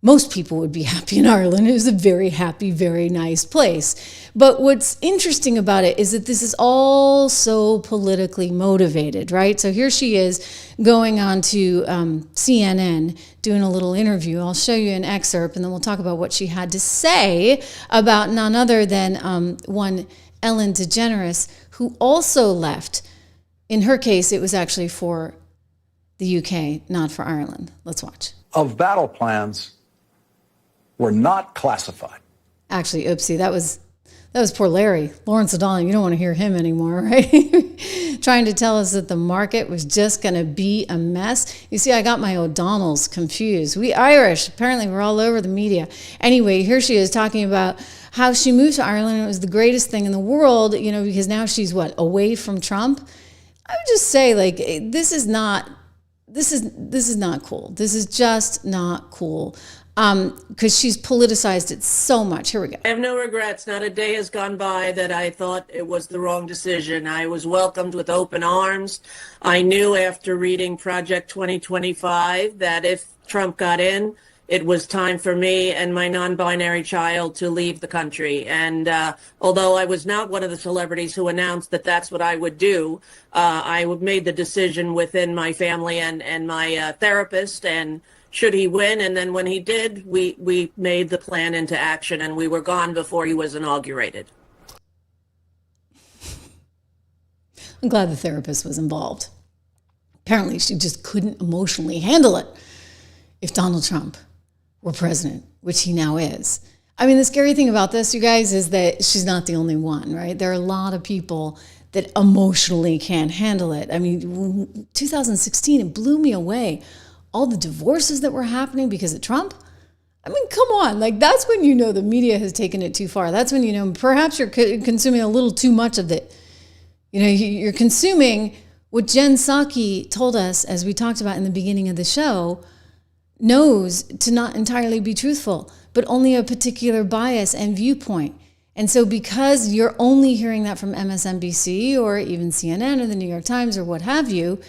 Speaker 1: Most people would be happy in Ireland. It was a very happy, very nice place. But what's interesting about it is that this is all so politically motivated, right? So here she is going on to CNN, doing a little interview. I'll show you an excerpt, and then we'll talk about what she had to say about none other than one Ellen DeGeneres, who also left. In her case, it was actually for the UK, not for Ireland. Let's watch.
Speaker 4: Of battle plans were not classified.
Speaker 1: Actually, oopsie, that was poor Larry. Lawrence O'Donnell, you don't want to hear him anymore, right? Trying to tell us that the market was just going to be a mess. You see, I got my O'Donnells confused. We Irish, apparently we're all over the media. Anyway, here she is talking about how she moved to Ireland and it was the greatest thing in the world, because now she's away from Trump. I would just say, this is not cool. This is just not cool. Because she's politicized it so much. Here we go.
Speaker 13: I have no regrets. Not a day has gone by that I thought it was the wrong decision. I was welcomed with open arms. I knew after reading Project 2025 that if Trump got in, it was time for me and my non-binary child to leave the country. And although I was not one of the celebrities who announced that that's what I would do, I made the decision within my family and my therapist, and should he win, and then when he did, we made the plan into action, and we were gone before he was inaugurated.
Speaker 1: I'm glad the therapist was involved. Apparently, she just couldn't emotionally handle it if Donald Trump were president, which he now is. I mean, the scary thing about this, you guys, is that she's not the only one, right? There are a lot of people that emotionally can't handle it. I mean, 2016, it blew me away. All the divorces that were happening because of Trump. I mean, come on. That's when you know the media has taken it too far. That's when you know perhaps you're consuming a little too much of it. You're consuming what Jen Psaki told us, as we talked about in the beginning of the show, knows to not entirely be truthful, but only a particular bias and viewpoint. And so because you're only hearing that from MSNBC or even CNN or the New York Times or what have you,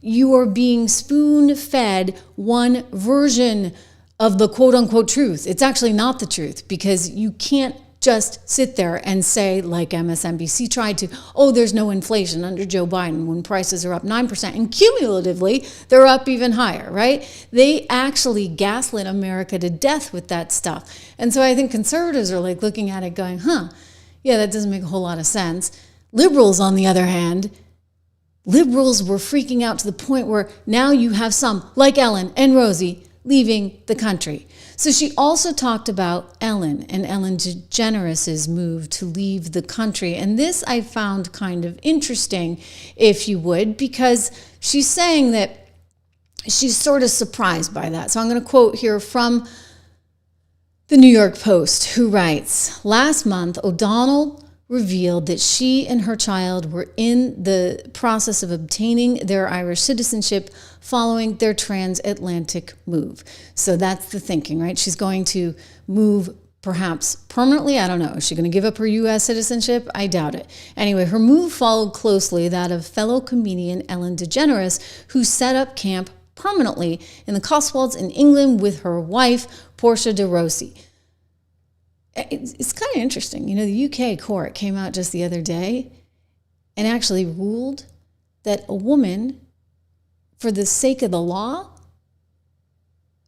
Speaker 1: you are being spoon-fed one version of the quote-unquote truth. It's actually not the truth because you can't just sit there and say, like MSNBC tried to, oh, there's no inflation under Joe Biden when prices are up 9%. And cumulatively, they're up even higher, right? They actually gaslit America to death with that stuff. And so I think conservatives are like looking at it going, yeah, that doesn't make a whole lot of sense. Liberals, on the other hand, liberals were freaking out to the point where now you have some, like Ellen and Rosie, leaving the country. So she also talked about Ellen and Ellen DeGeneres' move to leave the country. And this I found kind of interesting, if you would, because she's saying that she's sort of surprised by that. So I'm going to quote here from the New York Post, who writes, last month, O'Donnell revealed that she and her child were in the process of obtaining their Irish citizenship following their transatlantic move. So that's the thinking, right? She's going to move perhaps permanently. I don't know. Is she going to give up her U.S. citizenship? I doubt it. Anyway, her move followed closely that of fellow comedian Ellen DeGeneres, who set up camp permanently in the Cotswolds in England with her wife, Portia de Rossi. It's kind of interesting. You know, the UK court came out just the other day and actually ruled that a woman, for the sake of the law,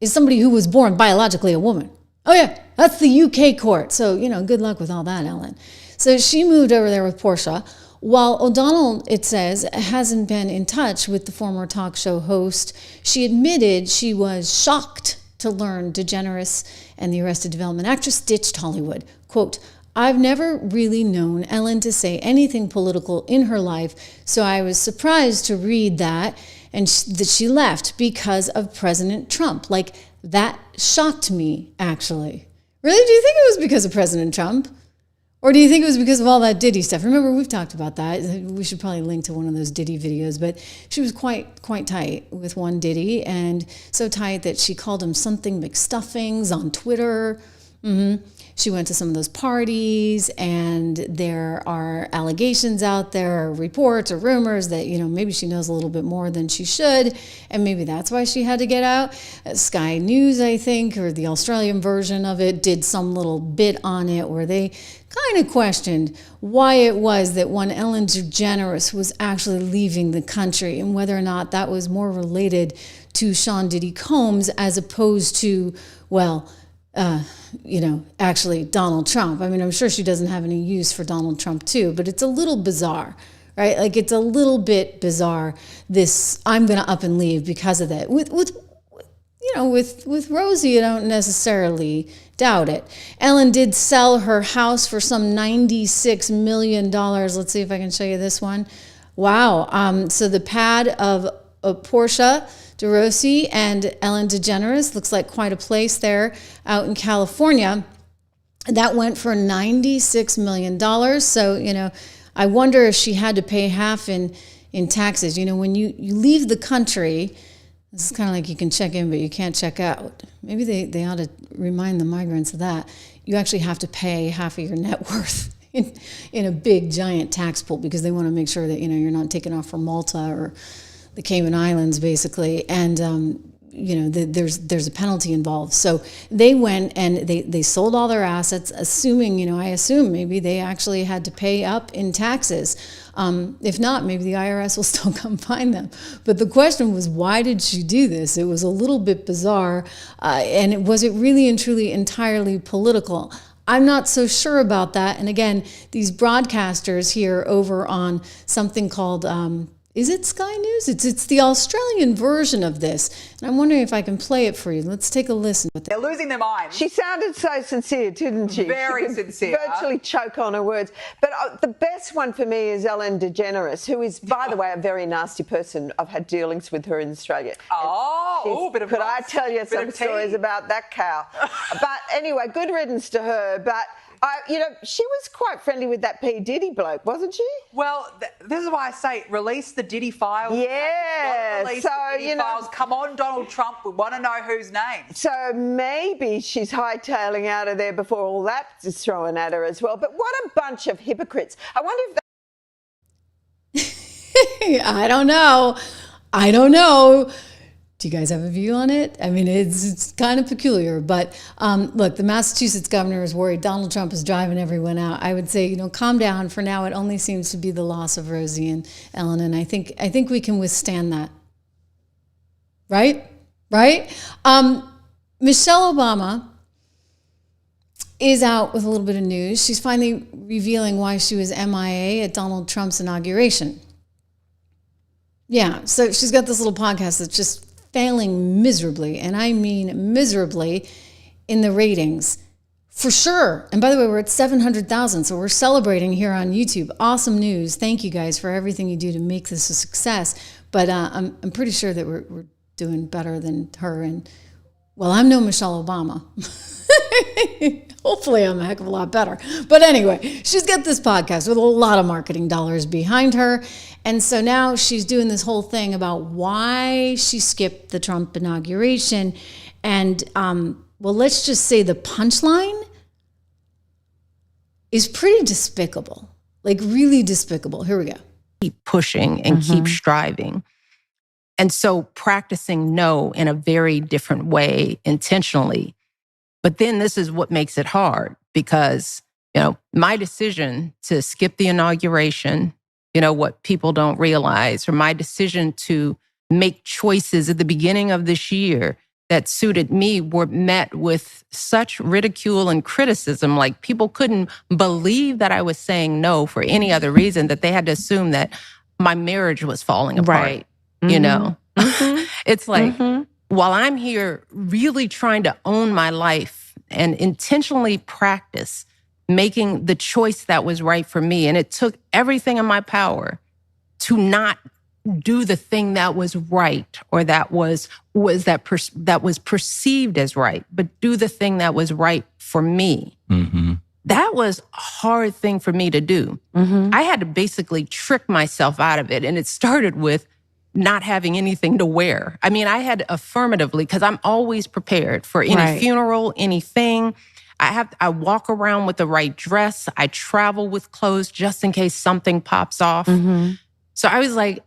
Speaker 1: is somebody who was born biologically a woman. Oh yeah, that's the UK court. So, you know, good luck with all that, Ellen. So she moved over there with Portia, while O'Donnell, it says, hasn't been in touch with the former talk show host. She admitted she was shocked to learn DeGeneres and the Arrested Development actress ditched Hollywood. Quote, I've never really known Ellen to say anything political in her life, so I was surprised to read that and that she left because of President Trump. Like, that shocked me, actually. Really? Do you think it was because of President Trump? Or do you think it was because of all that Diddy stuff? Remember, we've talked about that. We should probably link to one of those Diddy videos. But she was quite tight with one Diddy, and so tight that she called him something McStuffings on Twitter. She went to some of those parties, and there are allegations out there, or reports or rumors that, you know, maybe she knows a little bit more than she should, and maybe that's why she had to get out. Sky News, I think, or the Australian version of it, did some little bit on it where they kind of questioned why it was that one Ellen DeGeneres was actually leaving the country and whether or not that was more related to Sean Diddy Combs as opposed to, well, actually Donald Trump. I mean, I'm sure she doesn't have any use for Donald Trump too, but it's a little bizarre, right? Like, it's a little bit bizarre, this I'm going to up and leave because of that. With Rosie, I don't necessarily doubt it. Ellen did sell her house for some $96 million. Let's see if I can show you this one. Wow. So the pad of Portia de Rossi and Ellen DeGeneres looks like quite a place there out in California. That went for $96 million. So, you know, I wonder if she had to pay half in taxes. You know, when you leave the country, this is kind of like you can check in, but you can't check out. Maybe they ought to remind the migrants of that. You actually have to pay half of your net worth in a big, giant tax pool because they want to make sure that, you know, you're not taken off for Malta or the Cayman Islands, basically. And, there's a penalty involved. So they went and they sold all their assets, assuming, I assume maybe they actually had to pay up in taxes. If not, maybe the IRS will still come find them. But the question was, why did she do this? It was a little bit bizarre. And was it really and truly entirely political? I'm not so sure about that. And again, these broadcasters here over on something called, is it Sky News? It's the Australian version of this. And I'm wondering if I can play it for you. Let's take a listen.
Speaker 14: They're losing their minds.
Speaker 15: She sounded so sincere, didn't she?
Speaker 14: Very sincere.
Speaker 15: Virtually choke on her words. But the best one for me is Ellen DeGeneres, who is, by the way, a very nasty person. I've had dealings with her in Australia.
Speaker 14: Could
Speaker 15: I tell you some stories about that cow? But anyway, good riddance to her. But she was quite friendly with that P. Diddy bloke, wasn't she?
Speaker 14: Well, this is why I say release the Diddy files.
Speaker 15: Yeah.
Speaker 14: Release the Diddy files. Come on, Donald Trump. We want to know whose name.
Speaker 15: So maybe she's hightailing out of there before all that is thrown at her as well. But what a bunch of hypocrites. I wonder if
Speaker 1: I don't know. Do you guys have a view on it? I mean, it's kind of peculiar, but look, the Massachusetts governor is worried Donald Trump is driving everyone out. I would say, calm down. For now, it only seems to be the loss of Rosie and Ellen, and I think we can withstand that. Right? Michelle Obama is out with a little bit of news. She's finally revealing why she was MIA at Donald Trump's inauguration. Yeah, so she's got this little podcast that's just failing miserably, and I mean miserably, in the ratings. For sure. And by the way, we're at 700,000, so we're celebrating here on YouTube. Awesome news. Thank you guys for everything you do to make this a success. But I'm pretty sure that we're doing better than her. And, well, I'm no Michelle Obama. Hopefully I'm a heck of a lot better. But anyway, she's got this podcast with a lot of marketing dollars behind her. And so now she's doing this whole thing about why she skipped the Trump inauguration. And, well, let's just say the punchline is pretty despicable, like really despicable. Here we go.
Speaker 16: Keep pushing and keep striving. And so practicing no in a very different way intentionally. But then this is what makes it hard because, my decision to skip the inauguration, what people don't realize, or my decision to make choices at the beginning of this year that suited me were met with such ridicule and criticism. Like people couldn't believe that I was saying no for any other reason, that they had to assume that my marriage was falling apart, It's like, while I'm here really trying to own my life and intentionally practice making the choice that was right for me, and it took everything in my power to not do the thing that was right or that was perceived as right, but do the thing that was right for me. That was a hard thing for me to do. I had to basically trick myself out of it, and it started with not having anything to wear. I mean, I had affirmatively, because I'm always prepared for any funeral, anything. I walk around with the right dress. I travel with clothes just in case something pops off. So I was like,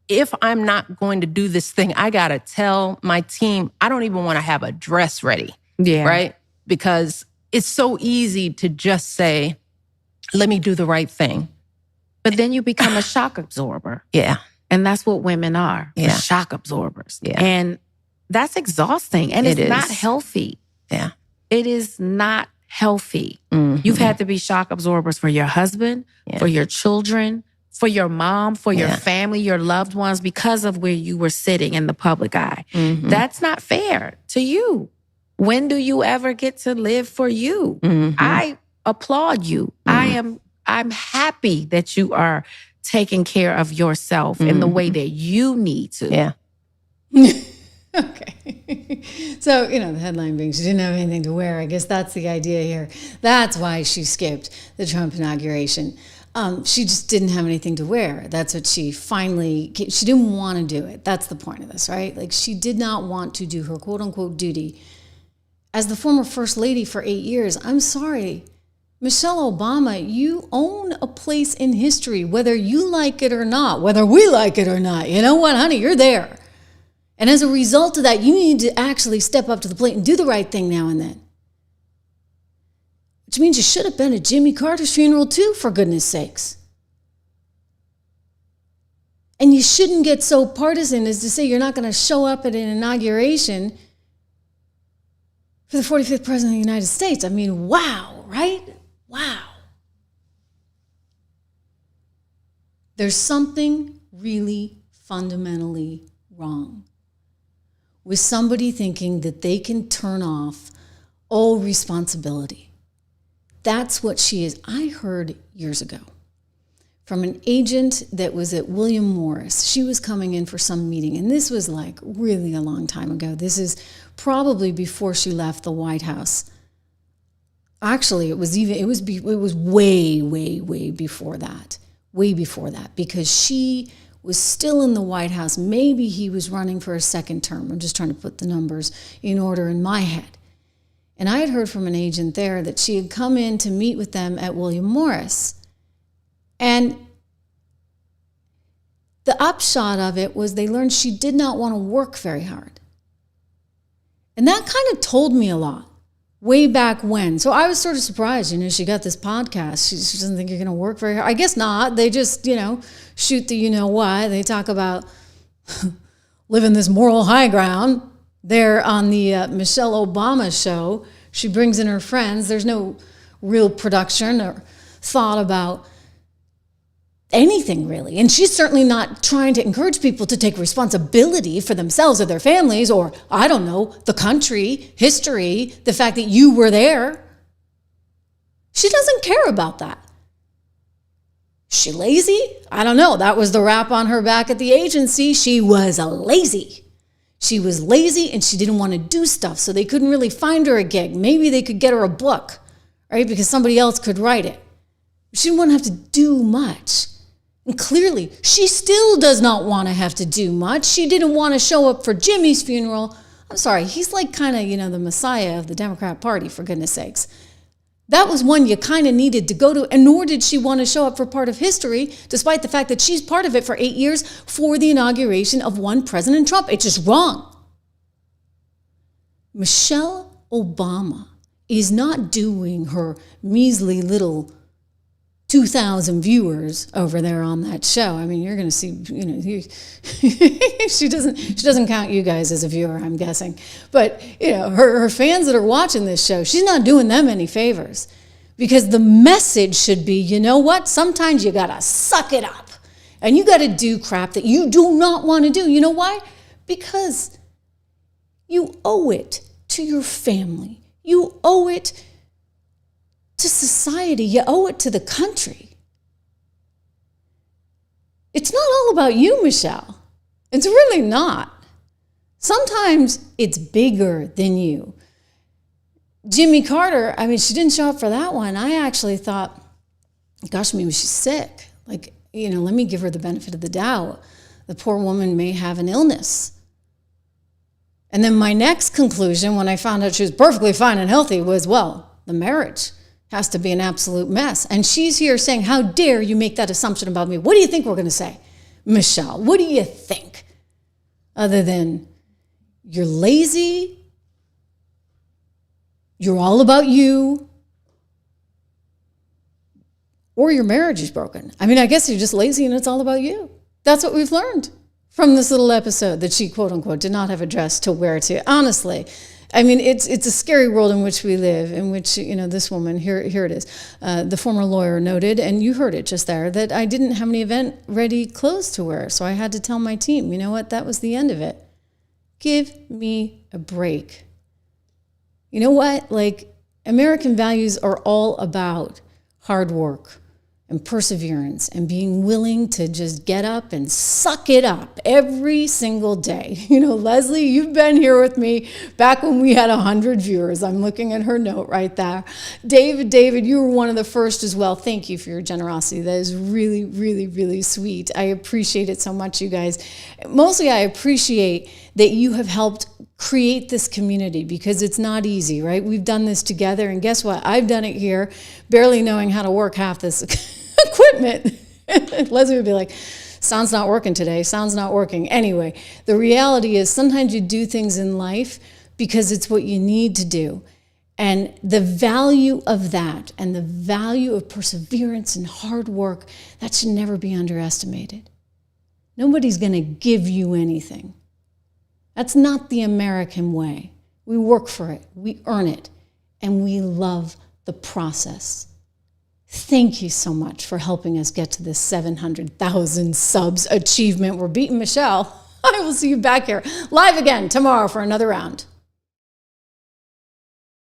Speaker 16: if I'm not going to do this thing, I got to tell my team, I don't even want to have a dress ready. Right? Because it's so easy to just say, let me do the right thing.
Speaker 17: But then you become a shock absorber. And that's what women are, shock absorbers. And that's exhausting. And it's not healthy. It is not healthy. You've had to be shock absorbers for your husband, for your children, for your mom, for your family, your loved ones, because of where you were sitting in the public eye. That's not fair to you. When do you ever get to live for you? I applaud you. I'm happy that you are taking care of yourself in the way that you need to.
Speaker 1: Okay. So, the headline being she didn't have anything to wear. I guess that's the idea here. That's why she skipped the Trump inauguration. She just didn't have anything to wear. That's what she didn't want to do it. That's the point of this, right? Like she did not want to do her quote unquote duty. As the former first lady for 8 years, I'm sorry, Michelle Obama, you own a place in history, whether you like it or not, whether we like it or not. You know what, honey, you're there. And as a result of that, you need to actually step up to the plate and do the right thing now and then. Which means you should have been at Jimmy Carter's funeral too, for goodness sakes. And you shouldn't get so partisan as to say you're not going to show up at an inauguration for the 45th president of the United States. I mean, wow, right? Wow. There's something really fundamentally wrong with somebody thinking that they can turn off all responsibility. That's what she is. I heard years ago from an agent that was at William Morris. She was coming in for some meeting, and this was like really a long time ago. This is probably before she left the White House. Actually, it was way, way, way before that. Way before that, because she was still in the White House. Maybe he was running for a second term. I'm just trying to put the numbers in order in my head. And I had heard from an agent there that she had come in to meet with them at William Morris. And the upshot of it was they learned she did not want to work very hard. And that kind of told me a lot way back when. So I was sort of surprised, she got this podcast. She doesn't think you're going to work very hard. I guess not. They just, shoot the why. They talk about living this moral high ground. There on the Michelle Obama show, she brings in her friends. There's no real production or thought about anything really. And she's certainly not trying to encourage people to take responsibility for themselves or their families or, I don't know, the country, history, the fact that you were there. She doesn't care about that. Is she lazy? I don't know. That was the rap on her back at the agency. She was lazy. She was lazy and she didn't want to do stuff, so they couldn't really find her a gig. Maybe they could get her a book, right? Because somebody else could write it. She didn't want to have to do much. And clearly, she still does not want to have to do much. She didn't want to show up for Jimmy's funeral. I'm sorry, he's like kind of, the messiah of the Democrat Party, for goodness sakes. That was one you kind of needed to go to, and nor did she want to show up for part of history, despite the fact that she's part of it for 8 years for the inauguration of one President Trump. It's just wrong. Michelle Obama is not doing her measly little 2,000 viewers over there on that show. I mean, you're going to see, she doesn't count you guys as a viewer, I'm guessing. But, her fans that are watching this show, she's not doing them any favors, because the message should be, you know what? Sometimes you got to suck it up and you got to do crap that you do not want to do. You know why? Because you owe it to your family. You owe it to society. You owe it to the country. It's not all about you, Michelle. It's really not. Sometimes it's bigger than you. Jimmy Carter, she didn't show up for that one. I actually thought, gosh, maybe she's sick. Let me give her the benefit of the doubt. The poor woman may have an illness. And then my next conclusion, when I found out she was perfectly fine and healthy, was, the marriage has to be an absolute mess. And she's here saying, how dare you make that assumption about me? What do you think we're going to say? Michelle, what do you think? Other than, you're lazy, you're all about you, or your marriage is broken. I guess you're just lazy and it's all about you. That's what we've learned from this little episode that she, quote unquote, did not have a dress to wear to. Honestly, it's a scary world in which we live, in which, this woman, here it is, the former lawyer noted, and you heard it just there, that I didn't have any event-ready clothes to wear, so I had to tell my team, you know what, that was the end of it. Give me a break. You know what? American values are all about hard work and perseverance and being willing to just get up and suck it up every single day. Leslie, you've been here with me back when we had 100 viewers. I'm looking at her note right there. David, you were one of the first as well. Thank you for your generosity. That is really, really, really sweet. I appreciate it so much, you guys. Mostly I appreciate that you have helped create this community, because it's not easy, right? We've done this together, and guess what? I've done it here, barely knowing how to work half this equipment. Leslie would be like, sound's not working today, sound's not working. Anyway, the reality is sometimes you do things in life because it's what you need to do. And the value of that and the value of perseverance and hard work, that should never be underestimated. Nobody's going to give you anything. That's not the American way. We work for it, we earn it, and we love the process. Thank you so much for helping us get to this 700,000 subs achievement. We're beating Michelle. I will see you back here live again tomorrow for another round.